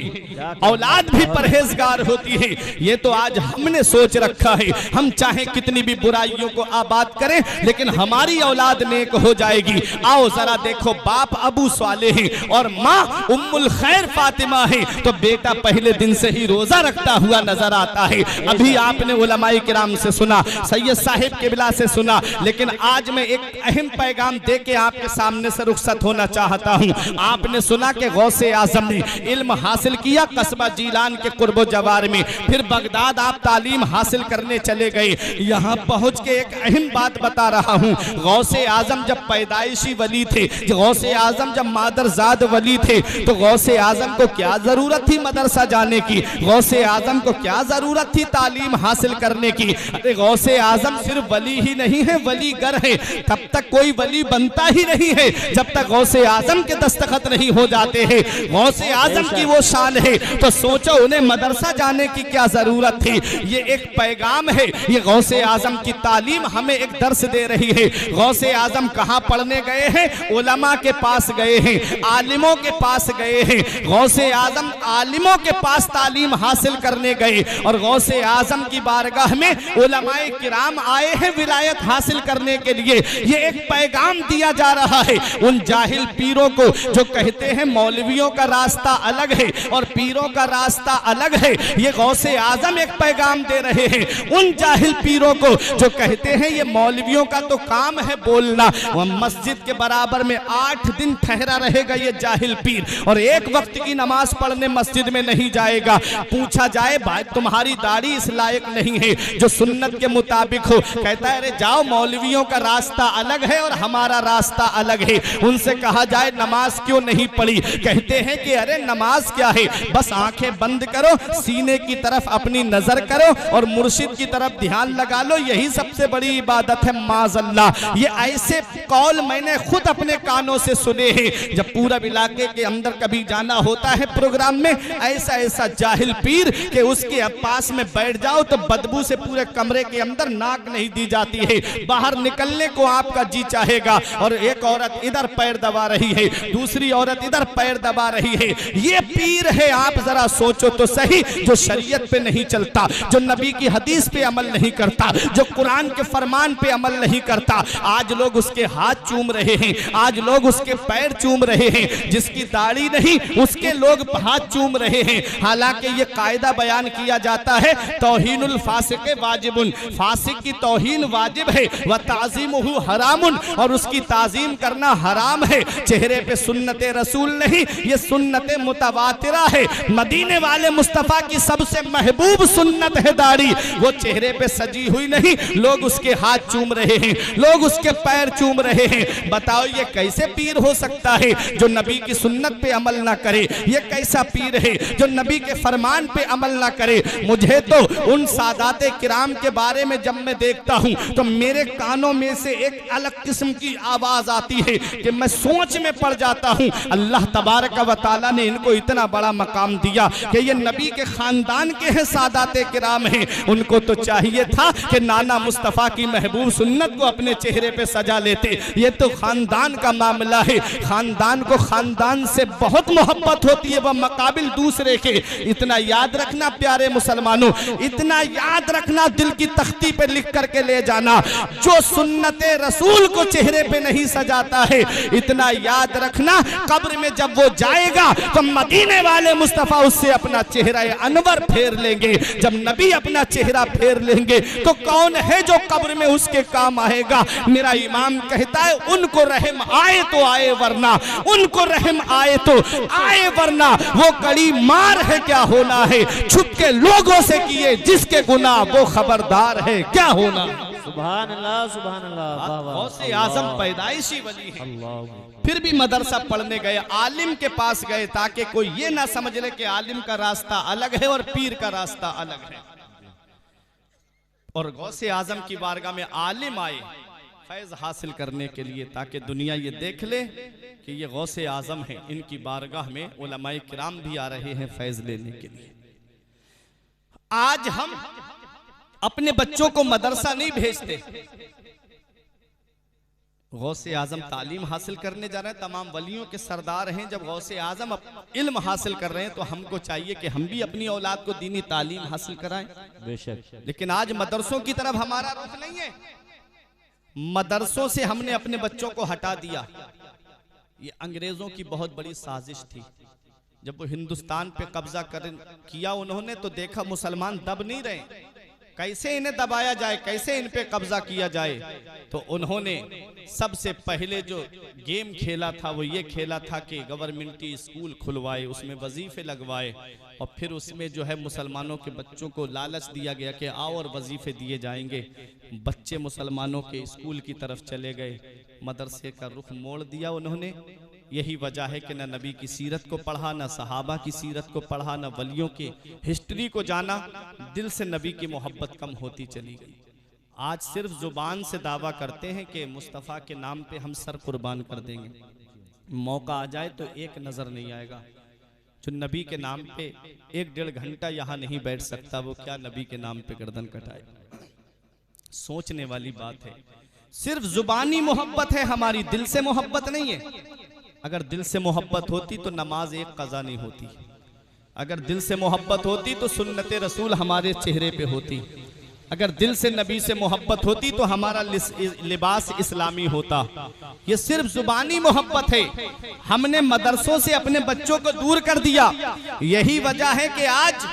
औलाद भी परहेजगार होती है। ये तो आज हमने सोच रखा है, हम चाहे कितनी भी बुराइयों को आबाद करें लेकिन हमारी औलाद नेक हो जाएगी। आओ जरा देखो, बाप अबू स्वाले है और माँ उम्मुल खैर फातिमा है तो बेटा पहले दिन से ही रोजा रखता हुआ नजर आता है। अभी आपने उलमाए किराम से सुना, सैयद साहिब किबला से सुना, लेकिन आज मैं एक अहम पैगाम दे के आपके सामने से रुखसत होना चाहता हूँ। आपने सुना कि गौसे आजम ने इल्म हासिल किया कस्बा जीलान के कुर्बो जवार में, फिर बगदाद आप तालीम हासिल करने चले गए। यहाँ पहुँच के एक अहम बात बता रहा हूँ, गौसे आजम जब पैदाइशी वली थे, गौसे आजम जब मादरजाद वली थे, तो गौसे आजम को क्या जरूरत थी मदरसा जाने की, गौसे आजम को क्या जरूरत थी तालीम हासिल करने की। अरे गौसे आजम सिर्फ वली ही नहीं है, वलीगर है। तब तक कोई वली बनता ही नहीं है जब तक गौसे आजम के दस्तखत नहीं हो जाते हैं। गौसे आजम की वो शान है, तो सोचो उन्हें मदरसा जाने की क्या जरूरत थी। ये एक पैगाम है, ये गौसे आजम की तालीम हमें एक दर्स दे रही है। गौसे आजम कहाँ पढ़ने गए हैं? उलमा के पास गए हैं, आलिमों के पास गए हैं। गौसे आजम आलिमों के पास तालीम हासिल करने गए और गौसे आजम की बारगाह में उलमाए किराम आए हैं विलायत हासिल करने के लिए। ये एक पैगाम दिया जा रहा है उन जाहिल पीरों को जो कहते हैं मौलवियों का रास्ता अलग है और पीरों का रास्ता अलग है। ये गौसे आजम एक पैगाम दे रहे हैं उन जाहिल पीरों को जो कहते हैं ये मौलवियों का तो काम है बोलना। वह मस्जिद के बराबर में 8 दिन ठहरा रहेगा ये जाहिल पीर और एक वक्त की नमाज पढ़ने मस्जिद में नहीं जाएगा। पूछा जाए भाई तुम्हारी दाढ़ी इस लायक नहीं है जो सुन्नत के मुताबिक हो, कहता है अरे जाओ मौलवियों का रास्ता अलग है और हमारा रास्ता अलग है। उनसे कहा जाए नमाज क्यों नहीं पढ़ी, कहते हैं कि अरे नमाज क्या है, बस आंखें बंद करो, सीने की तरफ अपनी नजर करो और मुर्शिद की तरफ ध्यान लगा लो, यही सबसे बड़ी इबादत है। माज़अल्लाह, ये ऐसे कौल मैंने खुद अपने कानों से सुने हैं। जब पूरब इलाके के अंदर कभी जाना होता है प्रोग्राम में, ऐसा ऐसा जाहिल पीर कि उसके पास में बैठ जाओ तो बदबू से पूरे कमरे के अंदर नाक नहीं दी जाती है, बाहर निकलने को आपका जी चाहेगा। और एक औरत इधर पैर दबा रही है, दूसरी औरत इधर पैर दबा रही है। ये पीर है, आप जरा सोचो तो सही, जो शरीयत पे नहीं चलता, जो नबी की हदीस पे अमल नहीं करता, जो कुरान के फरमान पे अमल नहीं करता। आज लोग उसके हाथ चूम रहे हैं, आज लोग उसके पैर चूम रहे हैं, जिसकी दाढ़ी नहीं उसके लोग हाथ चूम रहे हैं। हालांकि ये कायदा बयान किया जाता है तौहीनुल फासिक वाजिबुन, फासिक की तौहीन वाजिब है, व ताज़ीमुहु हरामुन, और उसकी ताज़ीम करना हराम है। चेहरे पे सुन्नते रसूल नहीं, ये सुन्नते मुतवातिरा है। मदीने वाले मुस्तफ़ा की सबसे महबूब सुन्नत है दाढ़ी, वो चेहरे पे सजी हुई नहीं, लोग उसके हाथ चूम रहे हैं, लोग उसके पैर चूम रहे हैं। बताओ ये कैसे पीर हो सकता है जो नबी की सुन्नत पे अमल ना करे? ये कैसा पीर है जो नबी के फरमान पे अमल ना करे? मुझे तो उन सादाते किराम के बारे में जब मैं देखता हूँ तो मेरे कानों में से एक अलग किस्म की आवाज आती है कि मैं सोच में पड़ जाता हूँ। अल्लाह तबारक व तआला ने इनको इतना बड़ा मकाम दिया कि ये नबी के खानदान के हैं, सादाते किराम हैं। उनको तो चाहिए था कि नाना मुस्तफ़ा की महबूब सुन्नत को अपने चेहरे पे सजा लेते। ये तो खानदान का मामला है, खानदान को खानदान से बहुत मोहब्बत होती है, वह मकाबिल दूसरे के। इतना याद रखना प्यारे मुसलमानों, इतना याद रखना, दिल की तख्ती पे लिख करके ले जाना, जो सुन्नते रसूल को चेहरे पे नहीं सजाता है, इतना याद रखना कब्र में जब वो जाएगा तो मदीने वाले मुस्तफ़ा उससे अपना चेहरा अनवर फेर लेंगे। जब नबी अपना चेहरा फेर लेंगे तो कौन है जो कब्र में उसके काम आएगा? मेरा इमाम कहता है उनको रहम आए तो आए वरना, उनको रहम आए तो आए वरना, वो कड़ी मार है क्या होना है, छुप के लोगों से किए जिसके गुनाह वो खबरदार है क्या होना। सुभान अल्लाह, सुभान अल्लाह। गौसे आजम पैदाइशी वली है, फिर भी मदरसा पढ़ने गए, आलिम के पास गए ताकि कोई ये ना समझ ले कि आलिम का रास्ता अलग है और पीर का रास्ता अलग है। और गौसे आजम की बारगाह में आलिम आए फैज हासिल करने के लिए ताकि दुनिया ये देख ले कि ये गौसे आजम है। इनकी बारगाह में उलमाए किराम भी आ रहे हैं फैज लेने के लिए। आज हम अपने बच्चों को मदरसा नहीं भेजते, गौसे आजम तालीम हासिल करने जा रहे हैं, तमाम वलियों के सरदार हैं। जब गौसे आजम इल्म हासिल कर रहे हैं तो हमको चाहिए कि हम भी अपनी औलाद को दीनी तालीम हासिल कराएं। बेशक। लेकिन आज मदरसों की तरफ हमारा रुख नहीं है, मदरसों से हमने अपने बच्चों को हटा दिया। ये अंग्रेजों की बहुत बड़ी साजिश थी। जब वो हिंदुस्तान पे कब्जा किया उन्होंने तो देखा मुसलमान दब नहीं रहे, कैसे इन्हें दबाया जाए, कैसे इन पे कब्जा किया जाए। तो उन्होंने सबसे पहले जो गेम खेला था वो ये खेला था कि गवर्नमेंटी स्कूल खुलवाए, उसमें वजीफे लगवाए, और फिर उसमें जो है मुसलमानों के बच्चों को लालच दिया गया कि आओ और वजीफे दिए जाएंगे। बच्चे मुसलमानों के स्कूल की तरफ चले गए, मदरसे का रुख मोड़ दिया उन्होंने। यही वजह है कि न नबी की सीरत को पढ़ा, न सहाबा की सीरत को पढ़ा, न वलियों की हिस्ट्री को जाना। दिल से नबी की मोहब्बत कम होती चली गई। आज सिर्फ जुबान से दावा करते हैं कि मुस्तफ़ा के नाम पे हम सर कुर्बान कर देंगे, मौका आ जाए तो एक नज़र नहीं आएगा। जो नबी के नाम पे 1-1.5 घंटा यहाँ नहीं बैठ सकता, वो क्या नबी के नाम पे गर्दन कटाए। सोचने वाली बात है। सिर्फ जुबानी मोहब्बत है हमारी, दिल से मोहब्बत नहीं है। अगर दिल से मोहब्बत होती तो नमाज एक कज़ा नहीं होती। अगर दिल से मोहब्बत होती तो सुन्नत रसूल हमारे चेहरे पे होती। अगर दिल से नबी से मोहब्बत होती तो हमारा लिबास इस्लामी होता। ये सिर्फ जुबानी मोहब्बत है। हमने मदरसों से अपने बच्चों को दूर कर दिया। यही वजह है कि आज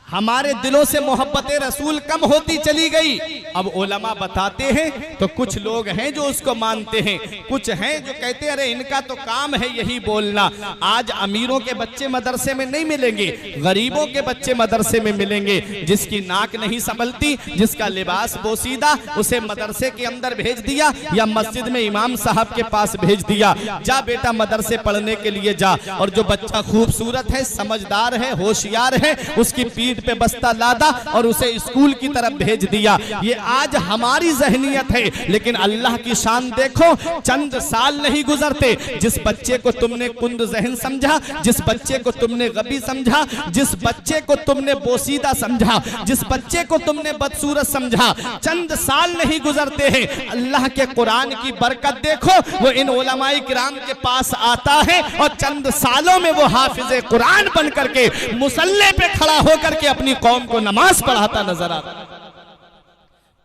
हमारे दिलों से मोहब्बत रसूल कम होती चली गई। अब उलमा बताते हैं तो कुछ लोग हैं जो उसको मानते हैं, कुछ हैं जो कहते हैं अरे इनका तो काम है यही बोलना। आज अमीरों के बच्चे मदरसे में नहीं मिलेंगे, गरीबों के बच्चे मदरसे में मिलेंगे। जिसकी नाक नहीं संभलती, जिसका लिबास बोसीदा, उसे मदरसे के अंदर भेज दिया या मस्जिद में इमाम साहब के पास भेज दिया, जा बेटा मदरसे पढ़ने के लिए जा। और जो बच्चा खूबसूरत है, समझदार है, होशियार है, उसकी पीठ पे बस्ता लादा और उसे स्कूल की तरफ भेज दिया। ये आज हमारी ज़हनियत है। लेकिन अल्लाह की शान देखो, चंद साल नहीं गुजरते, जिस बच्चे को तुमने कुंद ज़हन समझा, जिस बच्चे को तुमने गबी समझा, जिस बच्चे को तुमने बोसीदा समझा, जिस बच्चे को तुमने बदसूरत समझा, चंद साल नहीं गुजरते हैं, अल्लाह के कुरान की बरकत देखो, वो इन उलमाए किराम के पास आता है और चंद सालों में वो हाफिज़े कुरान बन करके मुसल्ले पे खड़ा होकर के अपनी कौम को नमाज पढ़ाता नजर आता।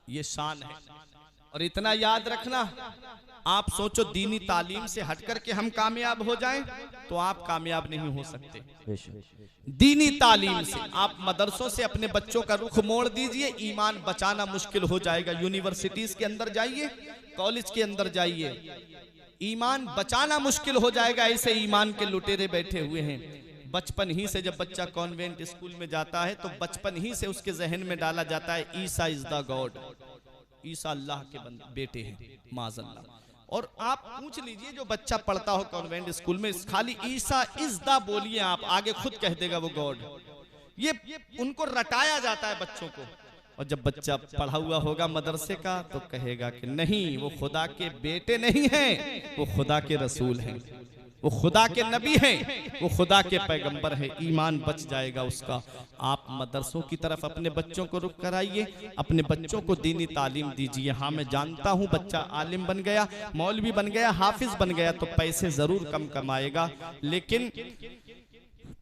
ये शान है। और इतना याद रखना, आप सोचो दीनी तालीम से हट करके हम कामयाब हो जाएं तो आप कामयाब नहीं हो सकते। दीनी तालीम से आप मदरसों से अपने बच्चों का रुख मोड़ दीजिए, ईमान बचाना मुश्किल हो जाएगा। यूनिवर्सिटीज के अंदर जाइए, कॉलेज के अंदर जाइए, ईमान बचाना मुश्किल हो जाएगा। ऐसे ईमान के लुटेरे बैठे हुए हैं। बचपन ही से जब बच्चा कॉन्वेंट स्कूल में जाता है तो बचपन ही से उसके जहन में डाला जाता है ईसा इज द गॉड, ईसा अल्लाह के बेटे हैं, माज़अल्लाह। और आप पूछ लीजिए जो बच्चा पढ़ता हो कॉन्वेंट स्कूल में, खाली ईसा इज द बोलिए आप, आगे खुद कह देगा वो गॉड। ये उनको रटाया जाता है बच्चों को। और जब बच्चा पढ़ा हुआ होगा मदरसे का तो कहेगा कि नहीं, वो खुदा के बेटे नहीं हैं, वो खुदा के रसूल हैं, वो खुदा के नबी हैं, वो खुदा के पैगंबर हैं। ईमान बच जाएगा उसका। आप मदरसों की तरफ अपने बच्चों को रुख कराइए, अपने बच्चों को दीनी तालीम दीजिए। हाँ, मैं जानता हूँ बच्चा आलिम बन गया, मौलवी बन गया, हाफिज बन गया तो पैसे जरूर कम कमाएगा, लेकिन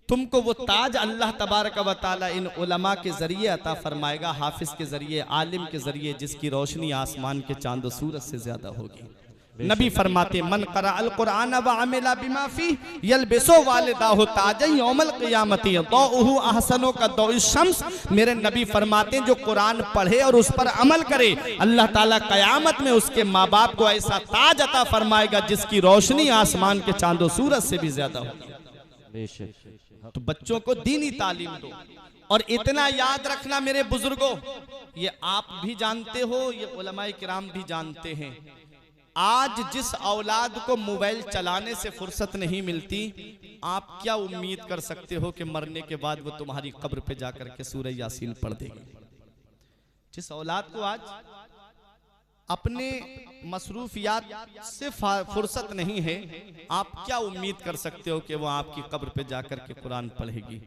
तुमको वो ताज अल्लाह तबारक व तआला इन उलमा के जरिए अता फरमाएगा, हाफिज के जरिए, आलिम के जरिए, जिसकी रोशनी आसमान के चांद सूरज से ज्यादा होगी। नबी फरमाते मन करा अल कुरान व अमिला बिमा फी यलबिसु वालिदाहु ताजन यौमल क़ियामती दौहु अहसनो का दौइ शम्स। मेरे नबी फरमाते जो कुरान पढ़े और उस पर अमल करे, अल्लाह ताला क़यामत में उसके माँ बाप को ऐसा ताज अता फरमाएगा जिसकी रोशनी आसमान के चांदो सूरज से भी ज्यादा होगी। तो बच्चों को दीनी तालीम दो। और इतना याद रखना मेरे बुजुर्गों, ये आप भी जानते हो, ये उलमाए किराम भी जानते हैं, आज जिस औलाद को मोबाइल चलाने से फुर्सत नहीं मिलती, आप क्या उम्मीद कर सकते हो कि मरने के बाद वो तुम्हारी कब्र पे जाकर के सूरह यासीन पढ़ देगी। जिस औलाद को आज अपने मसरूफियात से फुर्सत नहीं है, आप क्या उम्मीद कर सकते हो कि वो आपकी कब्र पे जाकर के कुरान पढ़ेगी।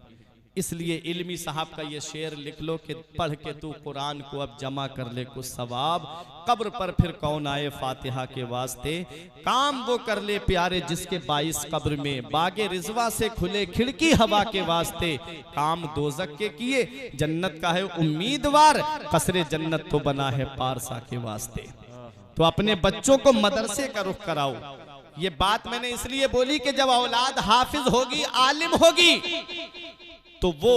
इसलिए इल्मी साहब का ये शेर लिख लो कि पढ़ के तू कुरान को अब जमा कर ले कुछ सवाब, कब्र पर फिर कौन आए फातिहा के वास्ते। काम वो कर ले प्यारे जिसके 22 कब्र में, बागे रिजवा से खुले खिड़की हवा के वास्ते। काम दोजक के किए जन्नत का है उम्मीदवार, कसरे जन्नत तो बना है पारसा के वास्ते। तो अपने बच्चों को मदरसे का रुख कराओ। ये बात मैंने इसलिए बोली कि जब औलाद हाफिज होगी, आलिम होगी, तो वो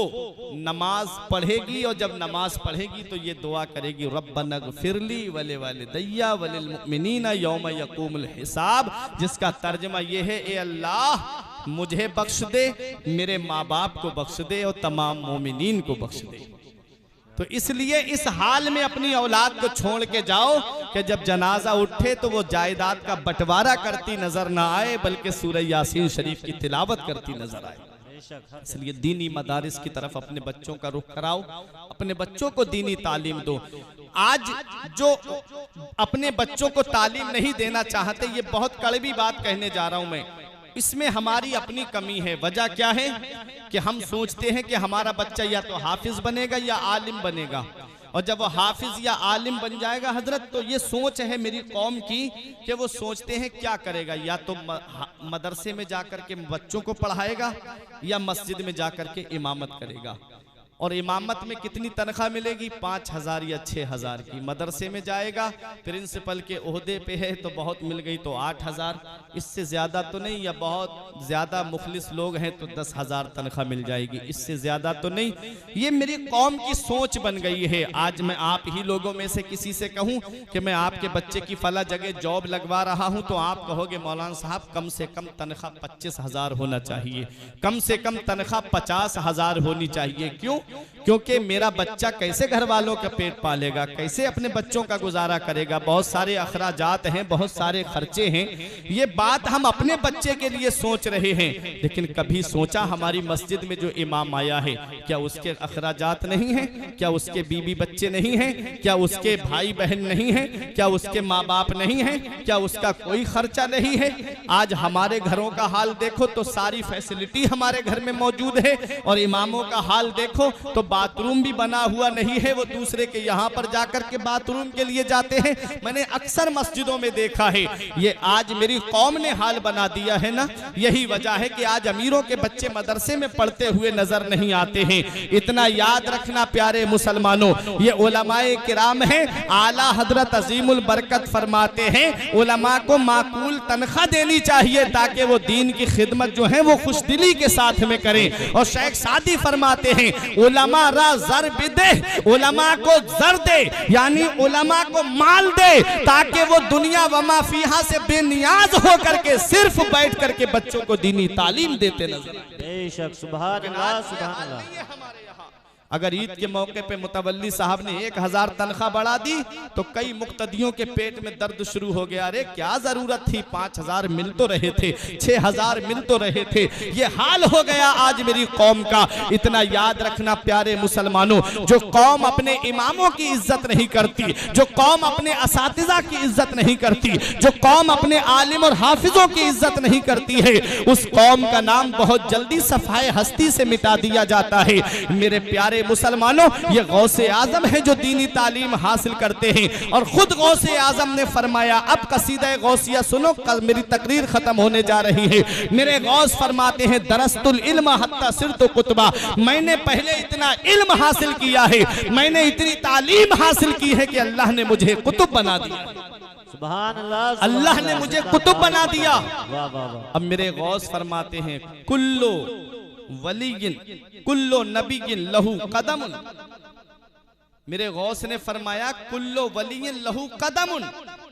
नमाज पढ़ेगी, और जब नमाज पढ़ेगी तो ये दुआ करेगी, रब्बना ग़फ़िरली वले वालिदैया वलिल मुमिनीना यौम यक़ूमुल हिसाब, जिसका तर्जमा ये है, ए अल्लाह मुझे बख्श दे, मेरे माँ बाप को बख्श दे और तमाम मोमिनीन को बख्श दे। तो इसलिए इस हाल में अपनी औलाद को छोड़ के जाओ कि जब जनाजा उठे तो वो जायदाद का बंटवारा करती नजर ना आए, बल्कि सूरह यासीन शरीफ की तिलावत करती नजर आए। इसलिए दीनी मदारिस की तरफ अपने बच्चों का रुख कराओ, अपने बच्चों को दीनी तालीम दो। आज जो अपने बच्चों को तालीम नहीं देना चाहते, ये बहुत कड़वी बात कहने जा रहा हूं मैं, इसमें हमारी अपनी कमी है। वजह क्या है कि हम सोचते हैं कि हमारा बच्चा या तो हाफिज बनेगा या आलिम बनेगा, और जब वो हाफिज या आलिम बन जाएगा हजरत, तो ये सोच है मेरी कौम की कि वो सोचते हैं क्या करेगा, या तो मदरसे में जाकर के बच्चों को पढ़ाएगा या मस्जिद में जाकर के इमामत करेगा। और इमामत में कितनी तनख्वाह मिलेगी? 5,000 या 6,000 की। मदरसे में जाएगा, प्रिंसिपल के ओहदे पे है तो बहुत मिल गई तो 8,000, इससे ज़्यादा तो नहीं, या बहुत ज़्यादा मुखलिस लोग हैं तो 10,000 तनख्वाह मिल जाएगी, इससे ज़्यादा तो नहीं। ये मेरी कौम की सोच बन गई है। आज मैं आप ही लोगों में से किसी से कहूँ कि मैं आपके बच्चे की फला जगह जॉब लगवा रहा हूँ, तो आप कहोगे मौलाना साहब कम से कम तनख्वाह 25,000 होना चाहिए, कम से कम तनख्वाह 50,000 होनी चाहिए। क्यों? क्योंकि मेरा बच्चा कैसे घर वालों का पेट पालेगा, कैसे अपने बच्चों का गुजारा करेगा, बहुत सारे अखराजात हैं, बहुत सारे खर्चे हैं। ये बात हम अपने बच्चे के लिए सोच रहे हैं, लेकिन कभी सोचा हमारी मस्जिद में जो इमाम आया है, क्या उसके अखराजात नहीं हैं? क्या उसके बीवी बच्चे नहीं हैं? क्या उसके भाई बहन नहीं हैं? क्या उसके माँ बाप नहीं हैं? क्या उसका कोई खर्चा नहीं है? आज हमारे घरों का हाल देखो तो सारी फैसिलिटी हमारे घर में मौजूद है, और इमामों का हाल देखो तो बाथरूम भी बना हुआ नहीं है, वो दूसरे के यहाँ पर जाकर के बाथरूम के लिए जाते हैं। मैंने अक्सर मस्जिदों में देखा है। ये आज मेरी कौम ने हाल बना दिया है ना, यही वजह है कि आज अमीरों के बच्चे मदरसे में पढ़ते हुए नजर नहीं आते हैं। इतना याद रखना प्यारे मुसलमानों, ये उलमाए किराम हैं, आला हजरत अजीमुल बरकत फरमाते हैं उलमा को माकूल तनख्वाह देनी चाहिए ताकि वो दीन की खिदमत जो है वो खुशदिली के साथ में करें। और शेख सादी फरमाते हैं उलमा रा जर भी दे, उलमा को जर दे, यानी उलमा को माल दे, ताकि वो दुनिया व माफिया से बेनियाज होकर के सिर्फ बैठ करके बच्चों को दीनी तालीम देते नजर। बेशक, सुभान अल्लाह, सुभान अल्लाह। अगर ईद के मौके पे मुतवल्ली साहब ने 1,000 तनख्वाह बढ़ा दी तो कई मुक्तदियों के पेट में दर्द शुरू हो गया। अरे क्या जरूरत थी, 5,000 मिल तो रहे थे, 6,000 मिल तो रहे थे। ये हाल हो गया आज मेरी कौम का। इतना याद रखना प्यारे मुसलमानों, जो कौम अपने इमामों की इज्जत नहीं करती, जो कौम अपने असातिज़ा की इज्जत नहीं करती, जो कौम अपने आलिम और हाफिजों की इज्जत नहीं करती है, उस कौम का नाम बहुत जल्दी सफाए हस्ती से मिटा दिया जाता है। मेरे प्यारे मुसलमानों, ये गौसे आजम है जो दीनी तालीम हासिल करते हैं, और खुद गौसे आजम ने फरमाया, अब कसीदा गौसिया सुनो, कल मेरी तकरीर खत्म होने जा रही है। मेरे गौस फरमाते हैं दरस्तुल इल्म हत्ता सिरतु कुतबा, मैंने पहले इतना इल्म हासिल किया है, मैंने इतनी तालीम हासिल की है कि अल्लाह ने मुझे कुतुब बना दिया। सुभान अल्लाह, अल्लाह ने मुझे कुतुब बना दिया। वाह वाह वाह। अब मेरे गौस फरमाते हैं कुल्लो वलीगिन कुल्लो नबीगिन लहू कदमुन, मेरे गौस ने फरमाया कुल्लो वलीगिन लहू कदमुन,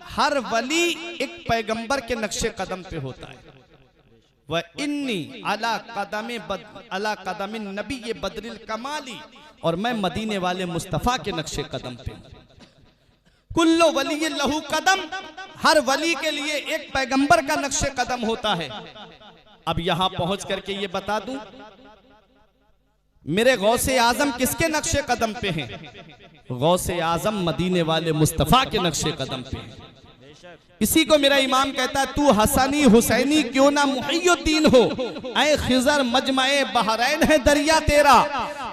हर वली एक पैगंबर के नक्शे कदम पे होता है। वह इन्नी अला कदमिन नबी ये बदरिल कमाली, और मैं मदीने वाले मुस्तफ़ा के नक्शे कदम पे। कुल्लो वली लहू कदम, हर वली के लिए एक पैगंबर का नक्शे कदम होता है। अब यहां पहुंच करके ये बता दूं, मेरे गौसे आजम किसके नक्शे कदम पे हैं? गौसे आजम मदीने वाले मुस्तफ़ा के नक्शे कदम पे हैं। इसी को मेरा इमाम कहता है, तू हसनी हुसैनी क्यों ना मुहियुद्दीन हो, ऐ खिजर मजमाए बहरैन है दरिया तेरा।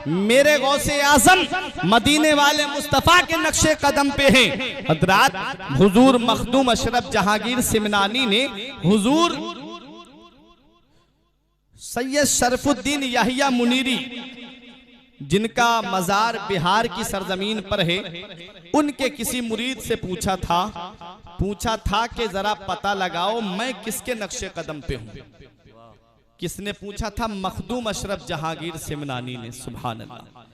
मेरे गौसे आजम मदीने वाले मुस्तफ़ा के नक्शे कदम पे हैं। हजरात हुजूर मखदूम अशरफ जहांगीर सिमनानी ने हुजूर सैयद शरफुद्दीन याहिया मुनीरी, जिनका मजार बिहार की सरजमीन पर है, उनके किसी मुरीद से पूछा था कि जरा पता लगाओ मैं किसके नक्शे कदम पे हूं, किसने पूछा था? मखदूम अशरफ जहांगीर सिमनानी ने। सुभान अल्लाह।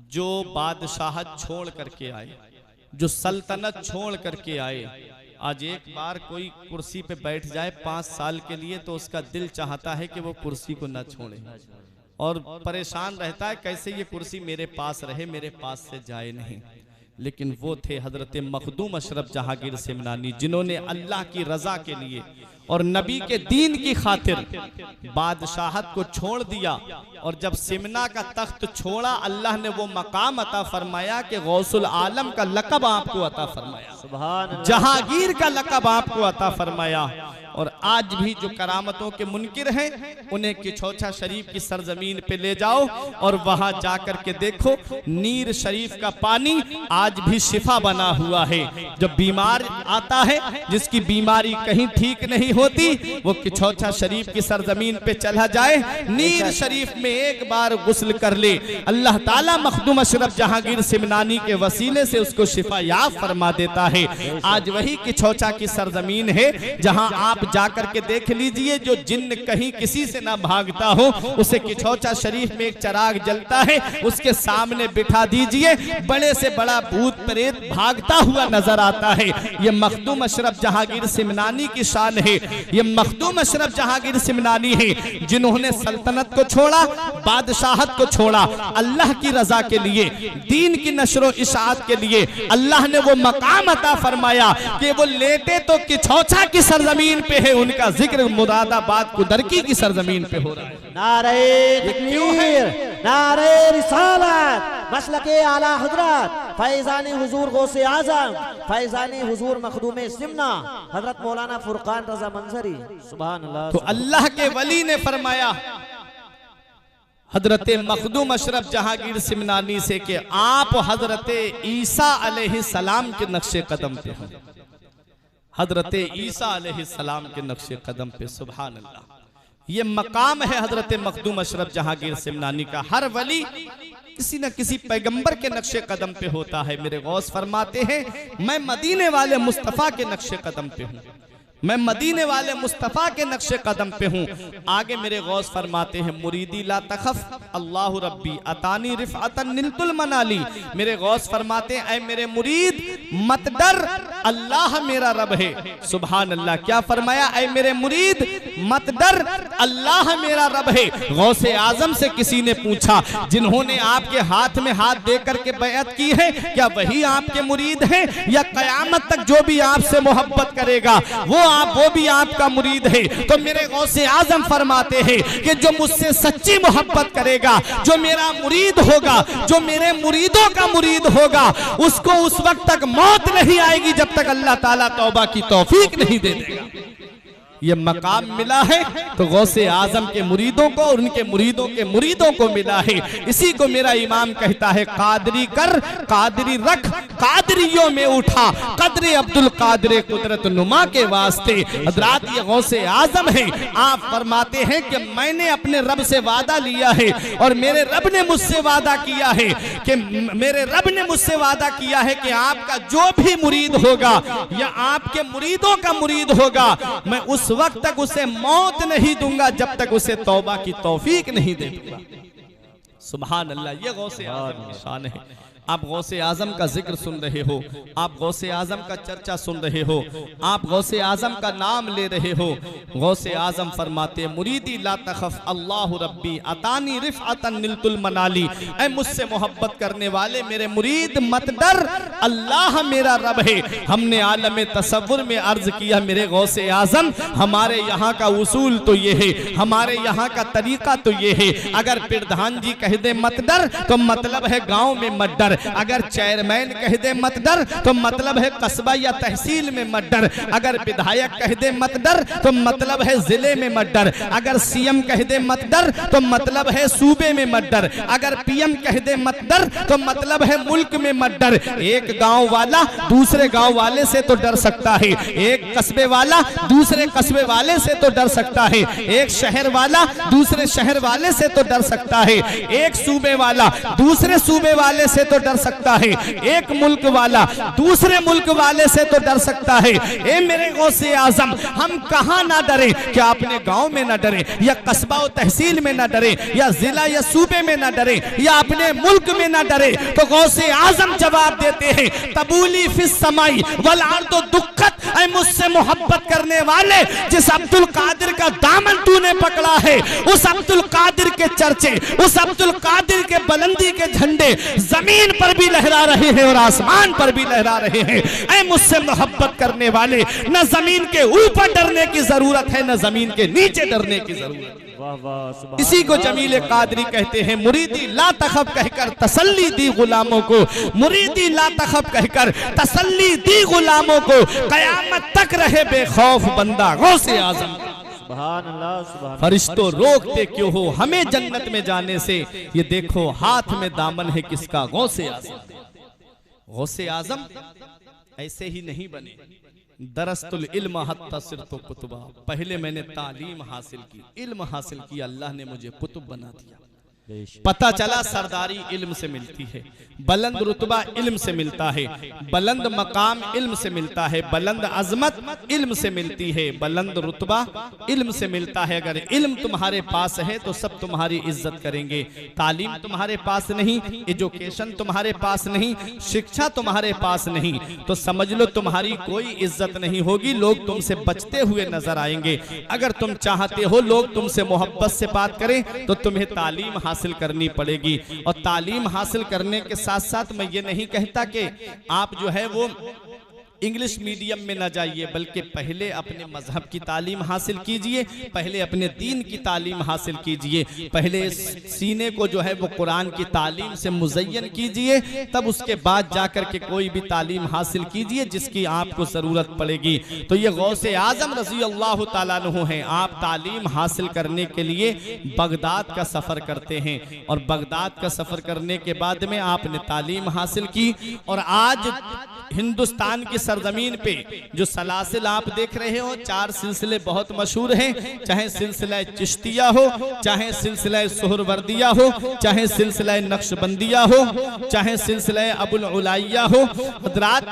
जो बादशाहत छोड़ करके आए, जो सल्तनत छोड़ करके आए, आज एक बार कोई कुर्सी पे बैठ जाए 5 साल के लिए तो उसका दिल चाहता है कि वो कुर्सी को न छोड़े और परेशान रहता है कैसे ये कुर्सी मेरे पास रहे, मेरे पास से जाए नहीं। लेकिन वो थे हजरत मखदूम अशरफ जहांगीर सिमनानी, जिन्होंने अल्लाह की रजा के लिए और नबी के दीन की खातिर बादशाहत को छोड़ दिया। और जब सिमना का तख्त छोड़ा, अल्लाह ने वो मकाम अता फरमाया कि गौसुल आलम का लक़ब आपको अता फरमाया, सुभान अल्लाह, जहांगीर का लक़ब आपको अता फरमाया। और आज भी जो करामतों के मुनकिर हैं, उन्हें किछौछा शरीफ की सरजमीन पे ले जाओ और वहां जाकर के देखो, नीर शरीफ का पानी आज भी शिफा बना हुआ है। जब बीमार आता है, जिसकी बीमारी कहीं ठीक नहीं होती, वो किछौछा शरीफ की सरजमीन पे चला जाए, नीर शरीफ में एक बार गुस्ल कर ले, अल्लाह ताला मखदूम अशरफ जहांगीर सिमनानी के वसीले से उसको शिफा याब फरमा देता है। आज वही किछौछा की सरजमीन है जहां आप जाकर के देख लीजिए, जो जिन्न कहीं किसी से ना भागता हो, उसे किछौछा शरीफ में एक चराग जलता है, उसके सामने बिठा दीजिए, बड़े से बड़ा भूत प्रेत भागता हुआ नजर आता है। ये मखदूम अशरफ जहांगीर सिमनानी की शान है। ये मखदूम अशरफ जहांगीर सिमनानी है जिन्होंने सल्तनत को छोड़ा, बादशाहत को छोड़ा, अल्लाह की रजा के लिए, दीन की नशरो इशाअत के लिए। अल्लाह ने वो मकाम अता फरमाया कि वो लेटे तो किछौछा की सरजमीन पे है, उनका जिक्र मुरादाबाद कुदरकी की सरजमीन पे हो रहा है। नारे तकबीर, नारे रिसालत, मसलके आला हजरत फैजानी हुजूर गौसे आजम, फैजानी हुजूर मखदूम सिमना हजरत मौलाना फुरकान रजा मंजरी, सुभान अल्लाह। तो अल्लाह के वली ने फरमाया हजरत मखदूम अशरफ जहांगीर सिमनानी से कि आप हजरत ईसा अलैहिस्सलाम के नक्शे कदम पे हैं, हजरत ईसा अलैहिस्सलाम के नक्शे कदम पे। सुभान अल्लाह। ये मकाम है हजरत मखदूम अशरफ जहांगीर सिमनानी का। हर वली किसी न किसी पैगंबर के नक्शे कदम पे होता है। मेरे गौस फरमाते हैं, मैं मदीने वाले मुस्तफ़ा के नक्शे कदम पे हूँ, मैं मदीने वाले मुस्तफ़ा के नक्शे कदम पे हूँ। आगे मेरे गौस फरमाते हैं, मुरीदी ला तखफ अल्लाह रब्बी अतानी रिफ़अतन निलतुल मनाली। मेरे गौस फरमाते हैं, ऐ मेरे मुरीद मत डर, अल्लाह मेरा रब है। सुभान अल्लाह। क्या फरमाया? ऐ मेरे मुरीद मत डर, अल्लाह मेरा रब है। गौसे आजम से किसी ने पूछा, जिन्होंने आपके हाथ में हाथ दे करके बैअत की है, क्या वही आपके मुरीद हैं या कयामत तक जो भी आपसे मोहब्बत करेगा वो भी आपका मुरीद है? तो मेरे गौसे आजम फरमाते हैं कि जो मुझसे सच्ची मोहब्बत करेगा, जो मेरा मुरीद होगा, जो मेरे मुरीदों का मुरीद होगा, उसको उस वक्त तक मौत नहीं आएगी जब तक अल्लाह ताला तौबा की तौफीक नहीं दे देगा। ये मकाम मिला है तो गौसे आजम के मुरीदों को और उनके मुरीदों के मुरीदों को मिला है। इसी को मेरा इमाम कहता है, कादरी कर कादरी रख, कादरियों में उठा, कदरे अब्दुल कादरे कुदरत नुमा के वास्ते। हजरात, ये गौसे आजम है। आप फरमाते हैं कि मैंने अपने रब से वादा लिया है और मेरे रब ने मुझसे वादा किया है कि मेरे रब ने मुझसे वादा किया है कि आपका जो भी मुरीद होगा या आपके मुरीदों का मुरीद होगा, मैं उस वक्त तक उसे मौत नहीं दूंगा जब तक उसे तौबा की तौफीक नहीं दे दूंगा। सुभान अल्लाह। ये गौसे आजम की शान है। आप गौसे आजम का जिक्र सुन रहे हो, आप गौसे आजम का चर्चा सुन रहे हो, आप गौसे आजम का नाम ले रहे हो। गौसे आजम फरमाते, मुरीदी ला तखफ अल्लाह रब्बी अतानी रिफ़अतन निलतुल मनाली। ऐ मुझसे मोहब्बत करने वाले मेरे मुरीद मत डर, अल्लाह मेरा रब है। हमने आलम तसव्वुर में अर्ज किया, मेरे गौसे आजम, हमारे यहाँ का उसूल तो ये है, हमारे यहाँ का तरीका तो ये है, अगर प्रधान जी कह दे मत डर तो मतलब है गाँव में मत डर, अगर चेयरमैन कह दे मत डर तो मतलब है कस्बा या तहसील में मत डर, अगर विधायक कह दे मत डर तो मतलब है जिले में मत डर, अगर सीएम कह दे मत डर तो मतलब है सूबे में मत डर, अगर पीएम कह दे मत डर तो मतलब है मुल्क में मत डर। एक गांव वाला दूसरे गांव वाले से तो डर सकता है, एक कस्बे वाला दूसरे कस्बे वाले से तो डर सकता है, एक शहर वाला दूसरे शहर वाले से तो डर सकता है, एक सूबे वाला दूसरे सूबे वाले से तो डर सकता है, एक मुल्क वाला दूसरे मुल्क वाले से तो डर सकता है। ए मेरे गौसे आजम, हम कहां ना डरे? क्या अपने गांव में ना डरे, या कस्बा और तहसील में ना डरे, या जिला या सूबे में ना डरे, या अपने मुल्क में ना डरे? तो गौसे आजम जवाब देते हैं, तबूली फिस समाई वल अर्दो दुक्कत, ऐ मुझसे मोहब्बत करने वाले, जिस अब्दुल कादिर का दामन तूने पकड़ा है, उस अब्दुल कादिर के चर्चे, उस अब्दुल कादिर के बुलंदी के झंडे जमीन पर भी लहरा रहे हैं और आसमान पर भी लहरा रहे हैं। ऐ मुझसे मोहब्बत करने वाले, न जमीन के ऊपर डरने की जरूरत है, न जमीन के नीचे डरने की जरूरत है। इसी को जमील कादरी कहते हैं, मुरीदी ला तखफ कहकर तसल्ली दी गुलामों को, मुरीदी ला तखफ कहकर तसल्ली दी गुलामों को, कयामत तक रहे बेखौफ बंदा गौसे आजम। फरिश्तों रोकते क्यों हो हमें जन्नत में जाने से, ये देखो हाथ में दामन है किसका, गौसे आजम। गौसे आजम ऐसे ही नहीं बने, दरस्तुल इल्म हत्ता सिरतो कुतुबा, पहले मैंने तालीम हासिल की, इल्म हासिल किया, अल्लाह ने मुझे कुतुब बना दिया। पता चला सरदारी इल्म से मिलती है, बुलंद रुतबा इल्म से मिलता है, बुलंद मकाम इल्म से मिलता है, बुलंद अजमत इल्म से मिलती है, बुलंद रुतबा इल्म से मिलता है। अगर इल्म तुम्हारे पास है तो सब तुम्हारी इज्जत करेंगे। तालीम तुम्हारे पास नहीं, एजुकेशन तुम्हारे पास नहीं, शिक्षा तुम्हारे पास नहीं, तो समझ लो तुम्हारी कोई इज्जत नहीं होगी, लोग तुमसे बचते हुए नजर आएंगे। अगर तुम चाहते हो लोग तुमसे मोहब्बत से बात करें तो तुम्हें तालीम हासिल करनी पड़ेगी। और तालीम हासिल करने के साथ साथ मैं ये नहीं कहता कि आप जो है वो इंग्लिश मीडियम में न जाइए, बल्कि पहले अपने मजहब की तालीम हासिल कीजिए, पहले अपने दीन की तालीम हासिल कीजिए, पहले सीने को जो है वो कुरान की तालीम से मुज़य्यन कीजिए, तब उसके बाद जाकर के कोई भी तालीम हासिल कीजिए जिसकी आपको ज़रूरत पड़ेगी। तो ये गौसे आज़म रज़ी अल्लाह ताला अन्हु हैं, आप तालीम हासिल करने के लिए बगदाद का सफ़र करते हैं, और बगदाद का सफ़र करने के बाद में आपने तालीम हासिल की। और आज हिंदुस्तान की सरजमीन पे जो सलासिल आप देख रहे हो, 4 सिलसिले बहुत मशहूर हैं, चाहे सिलसिला चिश्तिया हो, चाहे सिलसिला सुहरवर्दिया हो, चाहे सिलसिला नक्शबंदिया हो, चाहे सिलसिला अबुल उलाइया हो, हजरात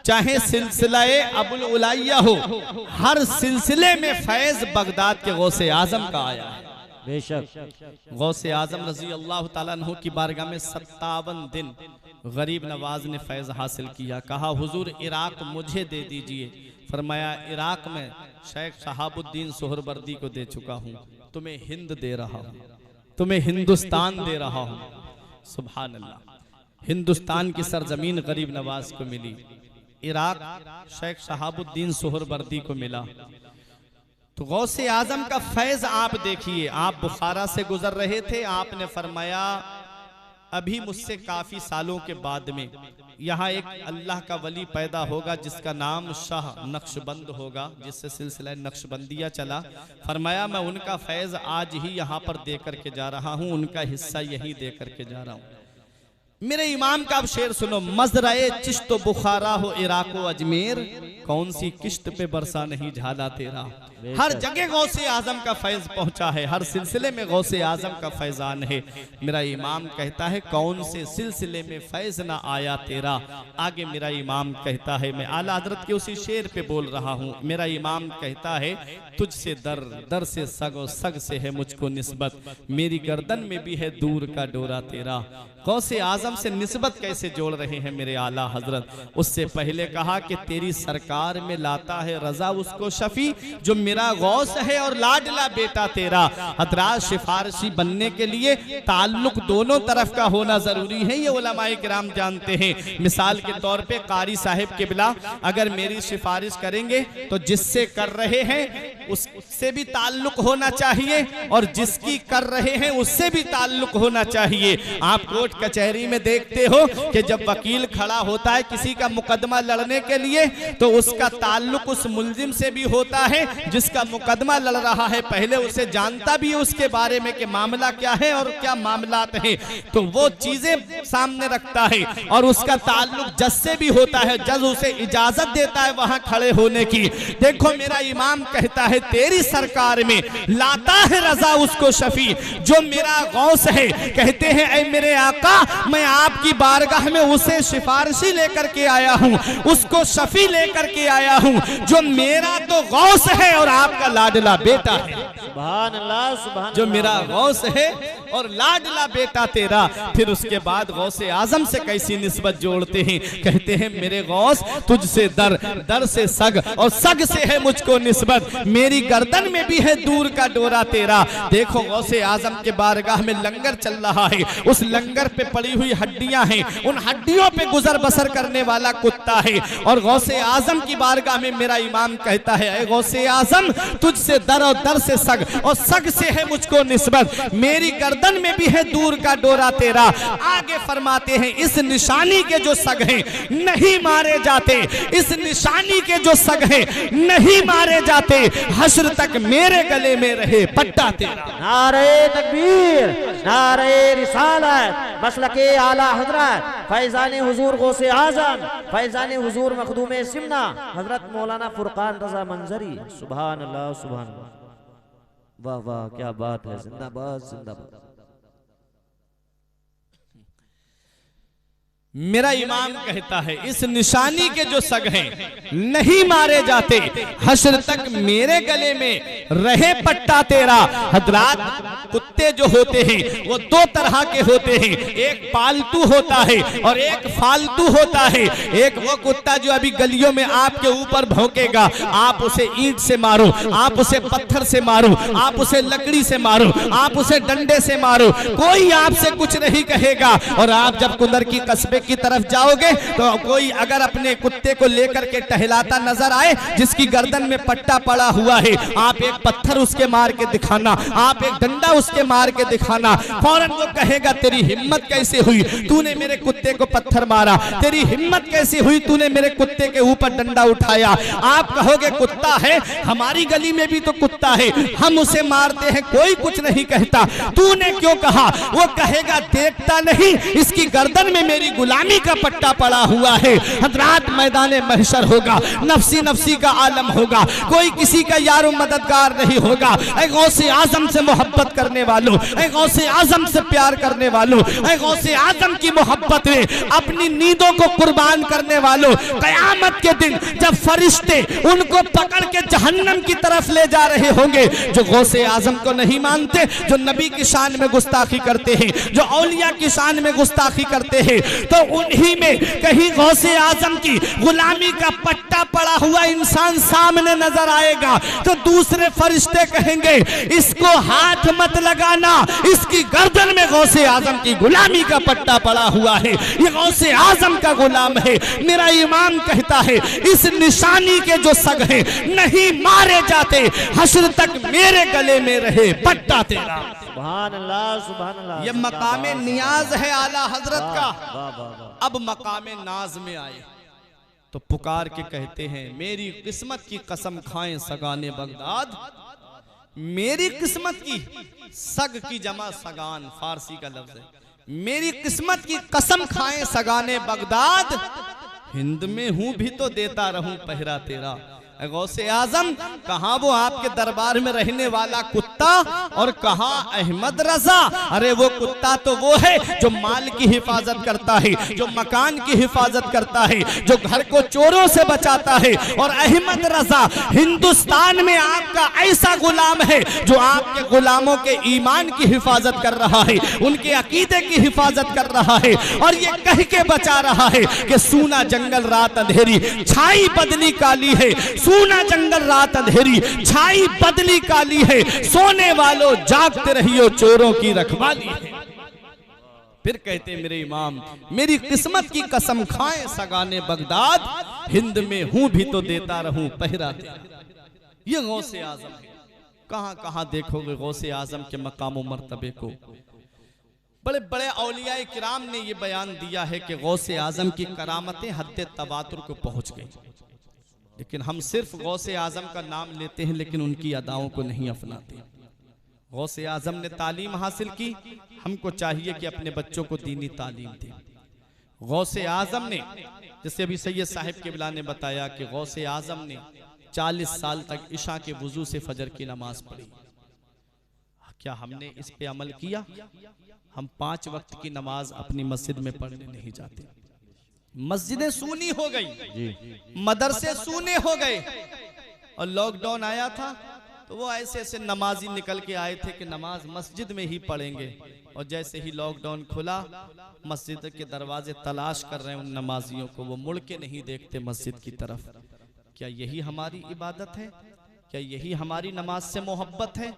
चाहे सिलसिला अबुल उलाइया हो, हर सिलसिले में फैज बगदाद के गौसे आजम का आया है। बेशक गौसे आजम रजी अल्लाह ताला अन्हु की बारगाह में 57 दिन गरीब नवाज ने फैज़ हासिल किया। कहा हुजूर इराक मुझे दे दीजिए, फरमाया इराक में शेख शहाबुद्दीन सोहरवर्दी को दे चुका हूँ, तुम्हें हिंद दे रहा हूँ, तुम्हें हिंदुस्तान दे रहा हूँ। सुभान अल्लाह, हिंदुस्तान की सरजमीन गरीब नवाज को मिली, इराक शेख शहाबुद्दीन सोहरवर्दी को मिला। तो गौसे आजम का फैज़ आप देखिए, आप बुखारा से गुजर रहे थे, आपने फरमाया अभी मुझसे काफी सालों के बाद में यहाँ एक अल्लाह का वली पैदा होगा जिसका नाम शाह नक्शबंद होगा, जिससे सिलसिला नक्शबंदिया चला। फरमाया मैं उनका फैज़ आज ही यहाँ पर दे करके जा रहा हूँ, उनका हिस्सा यही दे करके जा रहा हूँ। मेरे इमाम का अब शेर सुनो, मजराए चिश्तो बुखारा हो इराको अजमेर, कौन सी किश्त पे बरसा नहीं झाला तेरा। हर जगह गौसे आजम का फैज पहुंचा है, हर सिलसिले में गौसे आजम का फैजान है। मेरा इमाम कहता है कौन से सिलसिले में फैज ना आया तेरा। आगे मेरा इमाम कहता है, मैं आला हजरत के उसी शेर पे बोल रहा हूँ, मेरा इमाम कहता है तुझसे दर दर से सगो सग से है मुझको निस्बत, मेरी गर्दन में भी है दूर का डोरा तेरा। गौसे आजम से निस्बत कैसे जोड़ रहे हैं मेरे आला हजरत। उससे पहले कहा कि तेरी सरकार में लाता है रजा उसको शफी जो मेरा गौस है और लाडला बेटा तेरा। हजरात सिफारिशी बनने के लिए ताल्लुक दोनों तरफ का होना जरूरी है, ये उलमाए किराम जानते हैं। मिसाल के तौर पे कारी साहिब किबला अगर मेरी सिफारिश करेंगे तो जिससे कर रहे हैं उससे भी ताल्लुक होना चाहिए और जिसकी कर रहे हैं उससे भी ताल्लुक होना चाहिए। आप कोर्ट कचहरी में देखते हो कि जब वकील खड़ा होता है किसी का मुकदमा लड़ने के लिए तो उसका ताल्लुक उस मुल्जिम से भी होता है जिसका मुकदमा लड़ रहा है, पहले उसे जानता भी है उसके बारे में कि मामला क्या है और क्या मामलात हैं, तो वो चीजें सामने रखता है। और उसका ताल्लुक जज से भी होता है, जज उसे इजाजत देता है वहां खड़े होने की। देखो मेरा इमाम कहता है तेरी सरकार में लाता है रजा उसको शफी जो मेरा गौस है। कहते हैं ऐ मेरे आका आका, मैं आपकी बारगाह में उसे सिफारिशी लेकर के आया हूँ, उसको शफी लेकर के आया हूँ जो मेरा तो गौस है और आपका लाडला बेटा है। सुभान अल्लाह, सुभान जो मेरा गौस है और लाडला बेटा तेरा। फिर उसके बाद गौसे आजम से कैसी निस्बत जोड़ते हैं, कहते हैं मेरे गौस तुझसे दर, दर से सग और सग से है मुझको निस्बत, मेरी गर्दन में भी है दूर का डोरा तेरा। देखो गौसे आजम के बारगाह में लंगर चल रहा है, उस लंगर पे पड़ी हुई हड्डियां हैं, उन हड्डियों पे गुजर बसर करने वाला कुत्ता है। और गौसे आजम की बारगाह में मेरा इमाम कहता है, ऐ गौसे आजम तुझसे दर और दर से सग और सग से है मुझको निस्बत, मेरी गर्दन में भी है दूर का डोरा तेरा। आगे फरमाते हैं इस निशानी के जो सग हैं नहीं मारे जाते, इस निशानी के जो सग हैं नहीं मारे जाते, हश्र तक मेरे गले में रहे पट्टा तेरा। नारे तकबीर, नारे रिसालत, मसलके आला हजरत फैजान हुजूर गौसे आजम, फैजान हुजूर मखदूम सिमना हजरत मौलाना फुरकान रजा मंजरी। सुभान अल्लाह, सुभान अल्लाह, वाह वाह क्या बात है, जिंदाबाद जिंदाबाद। मेरा इमाम कहता है इस निशानी के जो सग हैं नहीं मारे जाते, हश्र तक मेरे गले में रहे पट्टा तेरा। हजरात कुत्ते जो होते हैं वो दो तरह के होते हैं, एक पालतू होता है और एक फालतू होता है। एक वो कुत्ता जो अभी गलियों में आपके ऊपर भौंकेगा, आप उसे ईंट से मारो, आप उसे पत्थर से मारो, आप उसे लकड़ी से मारो, आप उसे डंडे से मारो, कोई आपसे कुछ नहीं कहेगा। और आप जब कुंदर की कस्बे की तरफ जाओगे तो कोई अगर अपने कुत्ते को लेकर के टहलाता नजर आए जिसकी गर्दन में पट्टा पड़ा हुआ है, आप एक पत्थर उसके मार के दिखाना, आप एक डंडा उसके मार के दिखाना, फौरन वो कहेगा तेरी हिम्मत कैसे हुई तूने मेरे कुत्ते को पत्थर मारा, तेरी हिम्मत कैसे हुई तूने मेरे कुत्ते के ऊपर डंडा उठाया। आप कहोगे कुत्ता है, हमारी गली में भी तो कुत्ता है, हम उसे मारते हैं कोई कुछ नहीं कहता, तूने क्यों कहा? वो कहेगा देखता नहीं इसकी गर्दन में मेरी गुलामी का पट्टा पड़ा हुआ है। हजरात मैदाने महशर होगा, नफसी नफसी का आलम होगा, कोई किसी का यारो मददगार नहीं होगा। ऐ गौसे आजम से मोहब्बत करने वालों, ऐ गौसे आजम से प्यार करने वालों, ऐ गौसे आजम की मोहब्बत में अपनी नींदों को कुर्बान करने वालों, कयामत के दिन जब फरिश्ते उनको पकड़ के जहन्नम की तरफ ले जा रहे होंगे, जो गौसे आजम को नहीं मानते, जो नबी की शान में गुस्ताखी करते हैं, जो औलिया की शान में गुस्ताखी करते हैं, तो उन्हीं में कहीं गौसे आजम की गुलामी का पट्टा पड़ा हुआ इंसान सामने नजर आएगा तो दूसरे फरिश्ते कहेंगे इसको हाथ मत लगाना, इसकी गर्दन में गौसे आजम की गुलामी का पट्टा पड़ा हुआ है, ये गौसे आजम का गुलाम है। मेरा इमाम कहता है इस निशानी के जो सग हैं नहीं मारे जाते, हश्र तक मेरे गले में रहे पट्टा तेरा। सुभान अल्लाह, सुभान अल्लाह। ये मकामे नियाज है आला हजरत का। वाह वाह वाह। अब मकामे नाज में आए तो पुकार के कहते हैं मेरी किस्मत की कसम खाएं सगाने बगदाद, मेरी किस्मत की, सग की जमा सगान फारसी का लफ्ज है, मेरी किस्मत की कसम खाएं सगाने बगदाद, हिंद में हूं भी तो देता रहूं पहरा तेरा। गौसे आजम कहां वो आपके दरबार में रहने वाला कुत्ता और कहां अहमद रजा। अरे वो कुत्ता तो वो है जो माल की हिफाजत करता है, जो मकान की हिफाजत करता है, जो घर को चोरों से बचाता है। और अहमद रजा हिंदुस्तान में आपका ऐसा गुलाम है जो आपके गुलामों के ईमान की हिफाजत कर रहा है, उनके अकीदे की हिफाजत कर रहा है और ये कह के बचा रहा है कि सूना जंगल रात अंधेरी छाई बदली काली है, सूना जंगल रात अंधेरी छाई बदली काली है, सोने वालों जागते रहियो चोरों की रखवाली है। फिर कहते मेरे इमाम मेरी किस्मत की कसम खाएं सगाने बगदाद, हिंद में हूं भी तो देता रहूं पहरा तेरा। ये गौसे आजम है। कहां कहां देखोगे गौसे आजम के मकाम और मर्तबे को। बड़े बड़े औलियाए किराम ने यह बयान दिया है कि गौसे आजम की करामतें हद तवातुर को पहुंच गई, लेकिन हम सिर्फ गौसे आजम का नाम लेते हैं लेकिन उनकी अदाओं को नहीं अपनाते। गौसे आजम ने तालीम हासिल की, हमको चाहिए कि अपने बच्चों को दीनी तालीम दें। गौसे आजम ने, जैसे अभी सैयद साहिब किबला ने बताया कि गौसे आजम ने 40 साल तक इशा के वुजू से फजर की नमाज पढ़ी। क्या हमने इस पे अमल किया? हम 5 वक्त की नमाज अपनी मस्जिद में पढ़ने नहीं जाते। मस्जिदें सूनी हो गई, मदरसे सूने हो गए। और लॉकडाउन आया था तो वो ऐसे ऐसे नमाजी निकल के आए थे कि नमाज मस्जिद में ही पढ़ेंगे, और जैसे ही लॉकडाउन खुला मस्जिद के दरवाजे तलाश कर रहे हैं उन नमाजियों को, वो मुड़ के नहीं देखते मस्जिद की तरफ। क्या यही हमारी इबादत है? क्या यही हमारी नमाज से मोहब्बत है?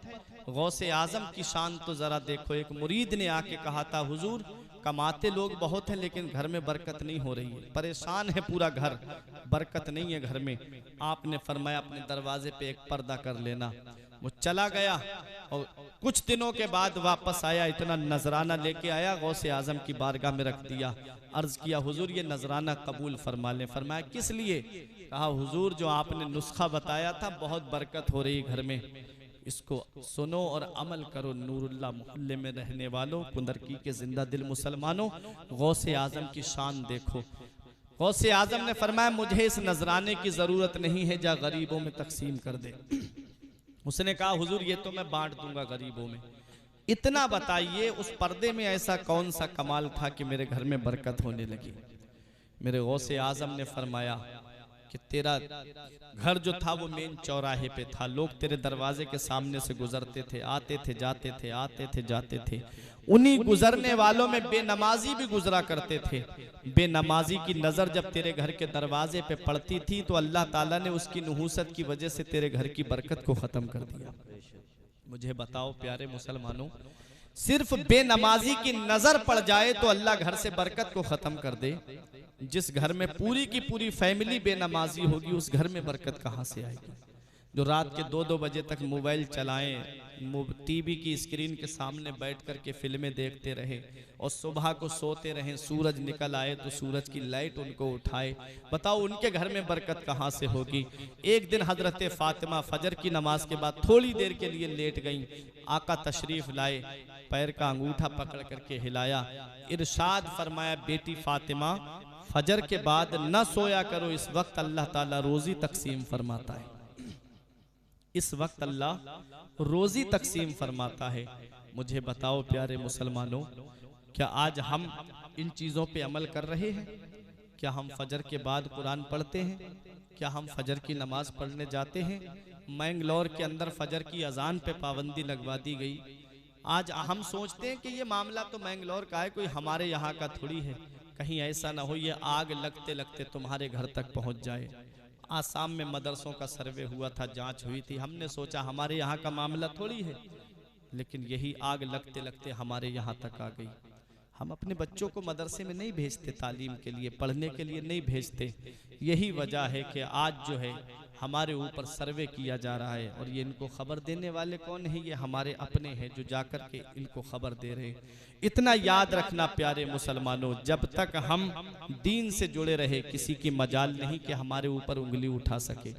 गौसे आजम की शान तो जरा देखो। एक मुरीद ने आके कहा था, हुजूर कमाते लोग बहुत हैं लेकिन घर में बरकत नहीं हो रही है, परेशान है पूरा घर, बरकत नहीं है घर में। आपने फरमाया अपने दरवाजे पे एक पर्दा कर लेना। वो चला गया और कुछ दिनों के बाद वापस आया, इतना नजराना लेके आया, गौसे आजम की बारगाह में रख दिया। अर्ज किया, हुजूर ये नजराना कबूल फरमा लें। फरमाया किस लिए? कहा हुजूर जो आपने नुस्खा बताया था, बहुत बरकत हो रही घर में, इसको सुनो और अमल करो। नूरुल्लाह मोहल्ले में रहने वालों, कुंदरकी के जिंदा दिल मुसलमानों, गौसे आजम की शान देखो। गौसे आजम ने फरमाया मुझे इस नजराने की जरूरत नहीं है, जा गरीबों में तकसीम कर दे। उसने कहा हुजूर ये तो मैं बांट दूंगा गरीबों में। इतना बताइए उस पर्दे में ऐसा कौन सा कमाल था कि मेरे घर में बरकत होने लगी? मेरे गौसे आजम ने फरमाया कि तेरा घर जो था वो मेन चौराहे पे था, लोग तेरे दरवाजे के सामने से गुजरते थे, आते थे जाते थे, आते थे जाते थे। उन्हीं गुजरने वालों में बेनमाजी भी गुजरा करते थे। बेनमाजी की नजर जब तेरे घर के दरवाजे पे पड़ती थी तो अल्लाह ताला ने उसकी नहूसत की वजह से तेरे घर की बरकत को खत्म कर दिया। मुझे बताओ प्यारे मुसलमानों, सिर्फ बेनमाजी की नजर पड़ जाए तो अल्लाह घर से बरकत को खत्म कर दे। जिस घर में पूरी की पूरी फैमिली बेनमाजी होगी उस घर में बरकत कहाँ से आएगी? जो रात के 2-2 बजे तक मोबाइल चलाएं, टीवी की स्क्रीन के सामने बैठ कर के फिल्में देखते रहे और सुबह को सोते रहें, सूरज निकल आए तो सूरज की लाइट उनको उठाए, बताओ उनके घर में बरकत कहाँ से होगी? एक दिन हजरत फातिमा फजर की नमाज के बाद थोड़ी देर के लिए लेट गईं। आका तशरीफ लाए, पैर का अंगूठा पकड़ करके हिलाया, इरशाद फरमाया बेटी फातिमा फजर के बाद न सोया करो, इस वक्त अल्लाह ताला रोजी तकसीम फरमाता है। इस वक्त अल्लाह रोजी तकसीम फरमाता है। मुझे बताओ प्यारे मुसलमानों, क्या आज हम इन चीज़ों पे अमल कर रहे हैं? क्या हम फजर के बाद कुरान पढ़ते हैं? क्या हम फजर की नमाज पढ़ने जाते हैं? मैंगलोर के अंदर फजर की अजान पे पाबंदी लगवा दी गई। आज हम सोचते हैं कि ये मामला तो मैंगलोर का है, कोई हमारे यहाँ का थोड़ी है। कहीं ऐसा ना हो ये आग लगते लगते तुम्हारे घर तक पहुँच जाए। आसाम में मदरसों का सर्वे हुआ था, जांच हुई थी, हमने सोचा हमारे यहाँ का मामला थोड़ी है, लेकिन यही आग लगते लगते हमारे यहाँ तक आ गई। हम अपने बच्चों को मदरसे में नहीं भेजते, तालीम के लिए, पढ़ने के लिए नहीं भेजते। यही वजह है कि आज जो है हमारे ऊपर सर्वे किया जा रहा है, और ये इनको खबर देने वाले कौन है? ये हमारे अपने हैं जो जाकर के इनको खबर दे रहे हैं। इतना याद रखना प्यारे मुसलमानों, जब तक हम दीन से जुड़े रहे किसी की मजाल नहीं कि हमारे ऊपर उंगली उठा सके।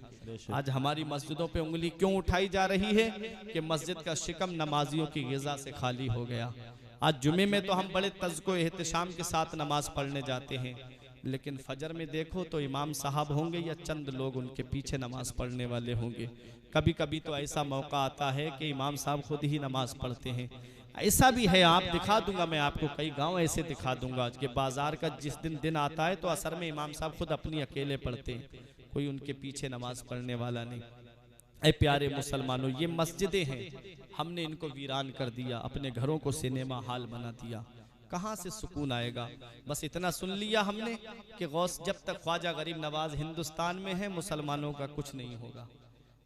आज हमारी मस्जिदों पे उंगली क्यों उठाई जा रही है कि मस्जिद का शिकम नमाजियों की गिज़ा से खाली हो गया। आज जुमे में तो हम बड़े तज़्को एहतशाम के साथ नमाज पढ़ने जाते हैं, लेकिन फजर में देखो तो इमाम साहब होंगे या चंद लोग उनके पीछे नमाज पढ़ने वाले होंगे। कभी कभी तो ऐसा मौका आता है कि इमाम साहब खुद ही नमाज पढ़ते हैं। ऐसा भी है, आप दिखा दूंगा मैं आपको, कई गांव ऐसे दिखा दूंगा कि बाजार का जिस दिन आता है तो असर में इमाम साहब खुद अपनी अकेले पढ़ते हैं, कोई उनके पीछे नमाज पढ़ने वाला नहीं। ऐ प्यारे मुसलमानों, ये मस्जिदें हैं, हमने इनको वीरान कर दिया, अपने घरों को सिनेमा हॉल बना दिया। कहाँ से सुकून आएगा? बस इतना सुन लिया हमने कि गौस जब तक ख्वाजा गरीब नवाज हिंदुस्तान में है मुसलमानों का कुछ नहीं होगा।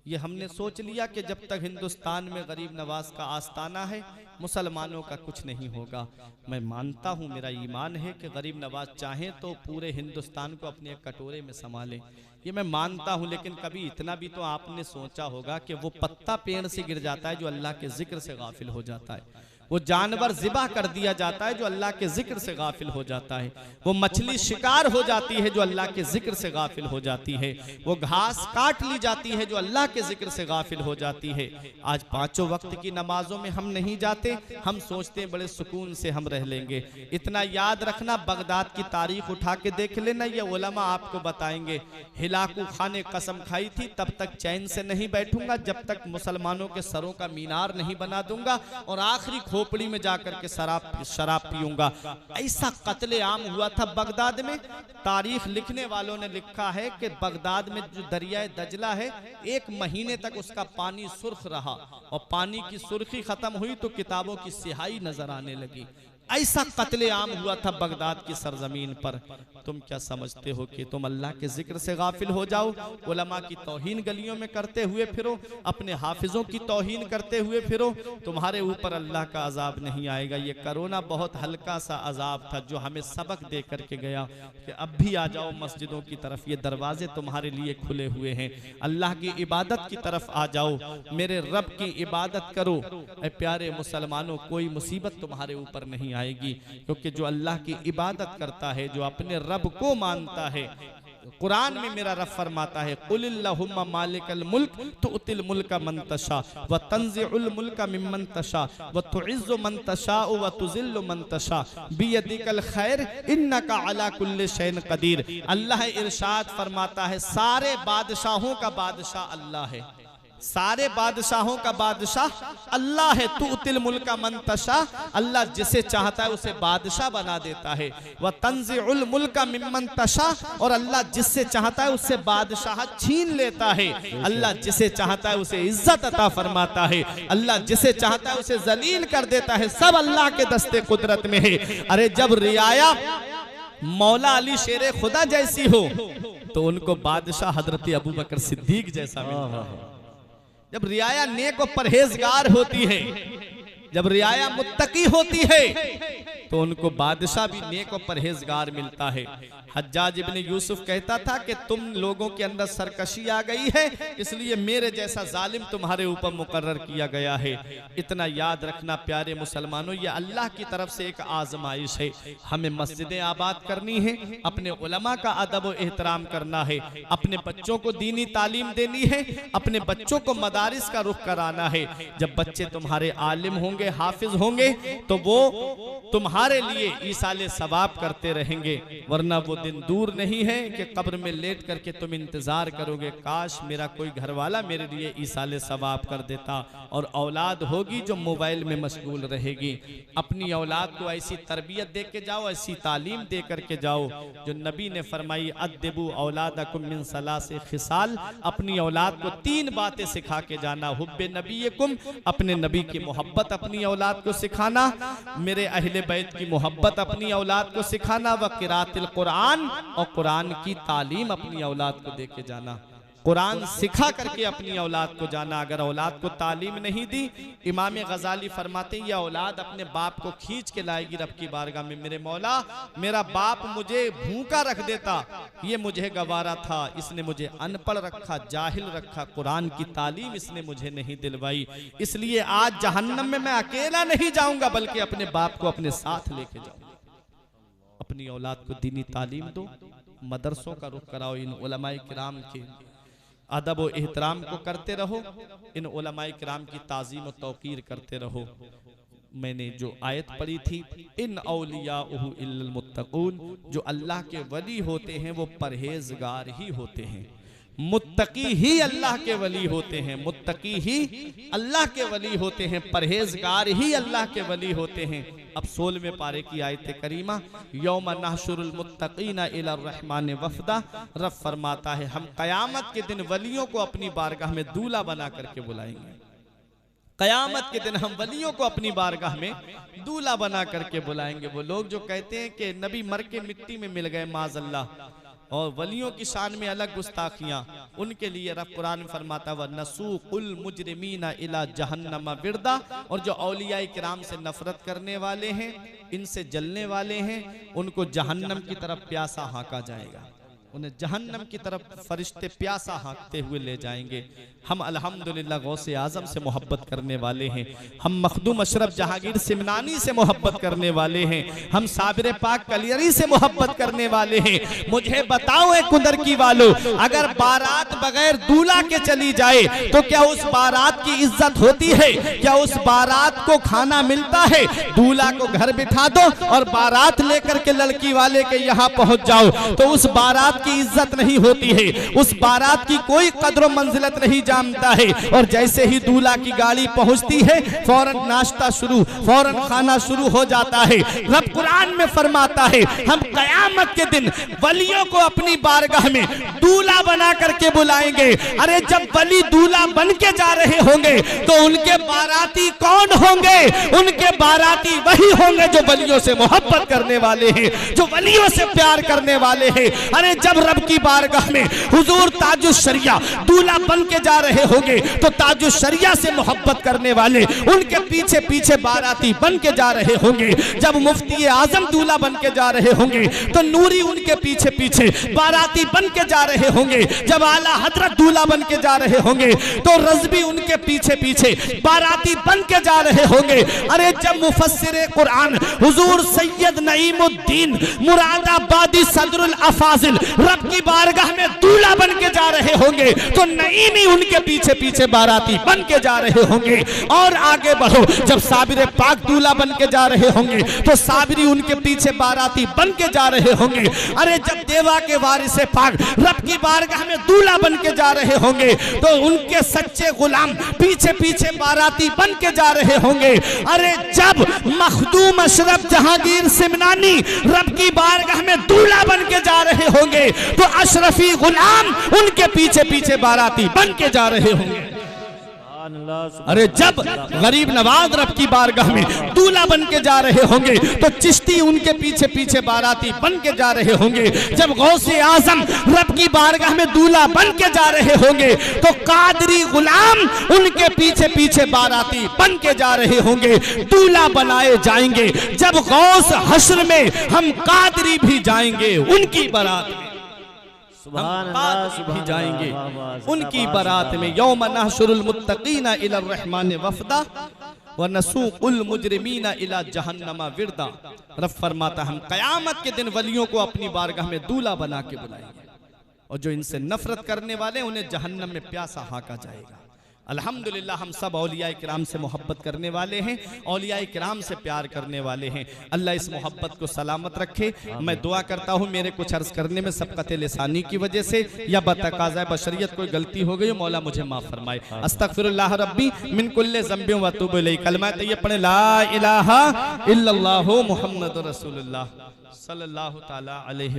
ये हमने सोच लिया कि जब तक हिंदुस्तान में गरीब नवाज का आस्ताना है मुसलमानों का कुछ नहीं होगा। मैं मानता हूँ, मेरा ईमान है कि गरीब नवाज चाहें तो पूरे हिंदुस्तान को अपने एक कटोरे में संभालें, ये मैं मानता हूँ। लेकिन कभी इतना भी तो आपने सोचा होगा कि वो पत्ता पेड़ से गिर जाता है जो अल्लाह के जिक्र से गाफिल हो जाता है। वो जानवर ज़िबा कर दिया जाता है जो अल्लाह के जिक्र से गाफिल हो जाता है, वो मछली शिकार हो जाती है जो अल्लाह के जिक्र से गाफिल हो जाती है, वो घास काट ली जाती है जो अल्लाह के जिक्र से गाफिल हो जाती है। आज पांचों वक्त की नमाजों में हम नहीं जाते, हम सोचते हैं बड़े सुकून से हम रह लेंगे। इतना याद रखना, बगदाद की तारीख उठा के देख लेना, ये उलमा आपको बताएंगे। हिलाकू खान ने कसम खाई थी तब तक चैन से नहीं बैठूंगा जब तक मुसलमानों के सरों का मीनार नहीं बना दूंगा और आखिरी खोपड़ी में जाकर के शराब पीऊंगा। ऐसा कत्ले आम हुआ था बगदाद में। तारीख लिखने वालों ने लिखा है कि बगदाद में जो दरियाए दजला है 1 महीने तक उसका पानी सुर्ख रहा और पानी की सुर्खी खत्म हुई तो किताबों की स्याही नजर आने लगी। ऐसा कत्ले आम हुआ था बगदाद की सरजमीन पर। तुम क्या समझते हो कि तुम अल्लाह के जिक्र से गाफिल हो जाओ, उलमा की तौहीन गलियों में करते हुए फिरो, अपने हाफिजों की तौहीन करते हुए फिरो, तुम्हारे ऊपर अल्लाह का अजाब नहीं आएगा। ये कोरोना बहुत हल्का सा अजाब था जो हमें सबक दे करके गया कि अब भी आ जाओ मस्जिदों की तरफ, ये दरवाजे तुम्हारे लिए खुले हुए हैं। अल्लाह की इबादत की तरफ आ जाओ, मेरे रब की इबादत करो। ऐ प्यारे मुसलमानों, कोई मुसीबत तुम्हारे ऊपर नहीं आएगी, क्योंकि जो अल्लाह की इबादत करता है, जो अपने रब को मानता है, कुरान में मेरा रब फरमाता है कुलिल्लाहुम्मा मालिकल मुल्क तुतिल मुल्का मन तशा व तंज़िउल मुल्का मिम्मन तशा व तुइज़्ज़ु मन तशा व तुज़िल्लु मन तशा बियदिकल खैर इन्नका अला कुल्लि शैइन कदीर। अल्लाह इरशाद फरमाता है सारे बादशाहों का बादशाह अल्लाह है, सारे बादशाहों का बादशाह अल्लाह है। तू उतिल मुल्का मन तशा, अल्लाह जिसे चाहता है उसे बादशाह बना देता है। वह तंज़िउल मुल्का मिम्मन तशा, और अल्लाह जिससे चाहता है उससे बादशाह छीन लेता है। अल्लाह जिसे चाहता है उसे इज्जत अता फरमाता है, अल्लाह जिसे चाहता है उसे जलील कर देता है। सब अल्लाह के दस्ते कुदरत में है। अरे जब रियाया मौला अली शेरे खुदा जैसी हो तो उनको बादशाह हजरत अबू बकर सिद्दीक जैसा मिलता है। जब रियाया नेक और परहेजगार होती है, जब रियाया मुत्तकी होती है तो उनको बादशाह भी नेक और परहेजगार मिलता है। हज्जाज इब्न यूसुफ कहता था कि तुम लोगों के अंदर सरकशी आ गई है, इसलिए मेरे जैसा जालिम तुम्हारे ऊपर मुकर्रर किया गया है। इतना याद रखना प्यारे मुसलमानों, ये अल्लाह की तरफ से एक आजमाइश है। हमें मस्जिदें आबाद करनी है, अपने उलमा का अदब व एहतराम करना है, अपने बच्चों को दीनी तालीम देनी है, अपने बच्चों को मदारिस का रुख कराना है। जब बच्चे तुम्हारे आलिम होंगे, हाफिज होंगे, तो वो तुम्हारे लिए ईसाले सवाब करते रहेंगे। वरना वो दिन दूर नहीं है कि कब्र में लेट करके तुम इंतजार करोगे काश मेरा कोई घर वाला मेरे लिए ईसाले सवाब कर देता। और औलाद होगी जो मोबाइल में मशगूल रहेगी। अपनी औलाद को ऐसी तरबियत दे के जाओ, ऐसी तालीम दे करके जाओ जो नबी ने फरमाई अद्दिबू औलादकुम मिन सलासे खिसाल, अपनी औलाद को 3 बातें सिखा के जाना। हुब्बे नबीकुम, अपने नबी की मोहब्बत अपनी औलाद को सिखाना, मेरे अहले बैत की मोहब्बत अपनी औलाद को सिखाना, व किरातिल कुरान, और कुरान की तालीम अपनी औलाद को दे के जाना। कुरान सिखा करके अपनी औलाद को जाना। अगर औलाद को तालीम नहीं दी, इमाम गजाली फरमाते हैं यह औलाद अपने बाप को खींच के लाएगी रब की बारगाह में, मेरे मौला मेरा बाप मुझे भूखा रख देता, ये मुझे गवारा था, इसने मुझे अनपढ़ रखा, जाहिल रखा, कुरान की तालीम इसने मुझे नहीं दिलवाई, इसलिए आज जहन्नम में मैं अकेला नहीं जाऊंगा बल्कि अपने बाप को अपने साथ लेके जाऊंगा। अपनी औलाद को दीनी तालीम दो, मदरसों का रुख कराओ, इन उलमाए किराम के अदब व एहतराम को करते रहो, इन उलमाए किराम की ताज़ीम व तौकीर करते रहो। मैंने जो आयत पढ़ी थी, इन औलियाउहु इल्लल मुत्तकून, जो अल्लाह के वली होते हैं वो परहेजगार ही होते हैं। मुत्तकी ही अल्लाह के वली होते हैं, मुत्तकी ही अल्लाह के वली होते हैं, परहेजगार ही अल्लाह के वली होते हैं। अब 16वें पारे की आयत करीमा, यौम नहशुरुल मुत्तकीना इलर रहमान वफदा, रब फरमाता है हम कयामत के दिन वलियों को अपनी बारगाह में दूल्हा बना करके बुलाएंगे। कयामत के दिन हम वलियों को अपनी बारगाह में दूल्हा बना करके बुलाएंगे। वो लोग जो कहते हैं कि नबी मर के मिट्टी में मिल गए माज़अल्लाह, और वलियों की शान में अलग गुस्ताखियां, उनके लिए रब कुरान में फरमाता व नसूकुल मुजरिमीना इला जहन्नम विरदा, और जो औलिया किराम से नफरत करने वाले हैं, इनसे जलने वाले हैं, उनको जहन्नम की तरफ प्यासा हाँका जाएगा। उन्हें जहन्नम की तरफ फरिश्ते प्यासा हाँकते हुए ले जाएंगे। हम अल्हम्दुलिल्लाह गौसे आजम से मोहब्बत करने वाले हैं, हम मखदूम अशरफ जहांगीर सिमनानी से मोहब्बत करने वाले हैं, हम साबिर पाक कलियरी से मोहब्बत करने वाले हैं। मुझे बताओ ए कुदर की वालों, अगर बारात बगैर दूल्हा के चली जाए तो क्या उस बारात की इज्जत होती है? क्या उस बारात को खाना मिलता है? दूल्हा को घर बिठा दो और बारात लेकर के लड़की वाले के यहाँ पहुंच जाओ तो उस बारात की इज्जत नहीं होती है, उस बारात की कोई कद्र मंजिलत नहीं जानता है। और जैसे ही दूल्हा की गाड़ी पहुंचती है फौरन नाश्ता शुरू, फौरन खाना शुरू हो जाता है। रब कुरान में फरमाता है हम कयामत के दिन वलियों को अपनी बारगाह में दूल्हा बना करके बुलाएंगे। अरे जब वली दूल्हा बन के जा रहे होंगे तो उनके बाराती कौन होंगे? उनके बाराती वही होंगे जो वलियों से मोहब्बत करने वाले हैं, जो वलियों से प्यार करने वाले हैं। अरे जब रब की बारगाह में हुजूर ताजुश शरिया दूल्हा बन के जा रहे होंगे तो ताजुश शरिया से मोहब्बत करने वाले उनके पीछे पीछे बाराती बन के जा रहे होंगे। जब मुफ्ती आजम दूल्हा बन के जा रहे होंगे तो नूरी उनके पीछे पीछे बाराती बन के जा रहे होंगे। जब आला हजरत दूल्हा बन के जा रहे होंगे तो रज़बी उनके पीछे पीछे बाराती बन के जा रहे होंगे। अरे जब मुफस्सिर कुरान हुजूर सैयद नईमुद्दीन मुरादाबादी सदरुल अफाजिल रब की बारगाह में दूल्हा बन के जा रहे होंगे तो नईमी उनके पीछे पीछे बाराती बन के जा रहे होंगे। और आगे बढ़ो, जब साबिर पाक दूल्हा बन के जा रहे होंगे तो साबिरी उनके पीछे बाराती बन के जा रहे होंगे। अरे जब देवा के वारिस पाक रब की बारगाह में दूल्हा बन के जा रहे होंगे तो उनके सच्चे गुलाम पीछे पीछे बाराती बन के जा रहे होंगे। अरे जब मखदूम अशरफ जहांगीर सिमनानी रब की बारगाह में दूल्हा बन के जा रहे होंगे तो अशरफी गुलाम उनके पीछे पीछे बाराती बन के जा रहे होंगे। अरे जब गरीब नवाज रब की बारगाह में दूल्हा बन के जा रहे होंगे तो चिश्ती उनके पीछे पीछे बाराती बन के जा रहे होंगे। जब गौसे आजम रब की बारगाह में दूल्हा बन के जा रहे होंगे तो कादरी गुलाम उनके पीछे पीछे बाराती बन के जा रहे होंगे। दूल्हा बनाए जाएंगे। जब गौस हश्र में हम कादरी भी जाएंगे उनकी बारात में, हम भी जाएंगे उनकी बारात में। यौम नहशुरुल मुत्तकीना इला रहमान वफदा व नसूकुल मुजरिमीना इला जहन्नमा विरदा। रब फरमाता हम कयामत के दिन वलियों को अपनी बारगाह में दूल्हा बना के बुलाएंगे और जो इनसे नफरत करने वाले उन्हें जहन्नम में प्यासा हाका जाएगा। अल्हम्दुलिल्लाह हम सब औलिया किराम से मोहब्बत करने वाले हैं, औलिया किराम से प्यार करने वाले हैं। अल्लाह इस मोहब्बत को सलामत रखे। मैं दुआ करता हूँ मेरे कुछ अर्ज करने में सबकत लिसानी की वजह से या बतकाज़ा बशरियत कोई गलती हो गई मौला मुझे माफ़ फरमाए। अस्तगफिरुल्लाह रब्बी मिन कुल्लि ज़ंबि व अतूबु इलैहि। कलमा तैयब पढ़े ला इलाहा इल्लल्लाहु मुहम्मदुर रसूलुल्लाह सल्लल्लाहु तआला अलैहि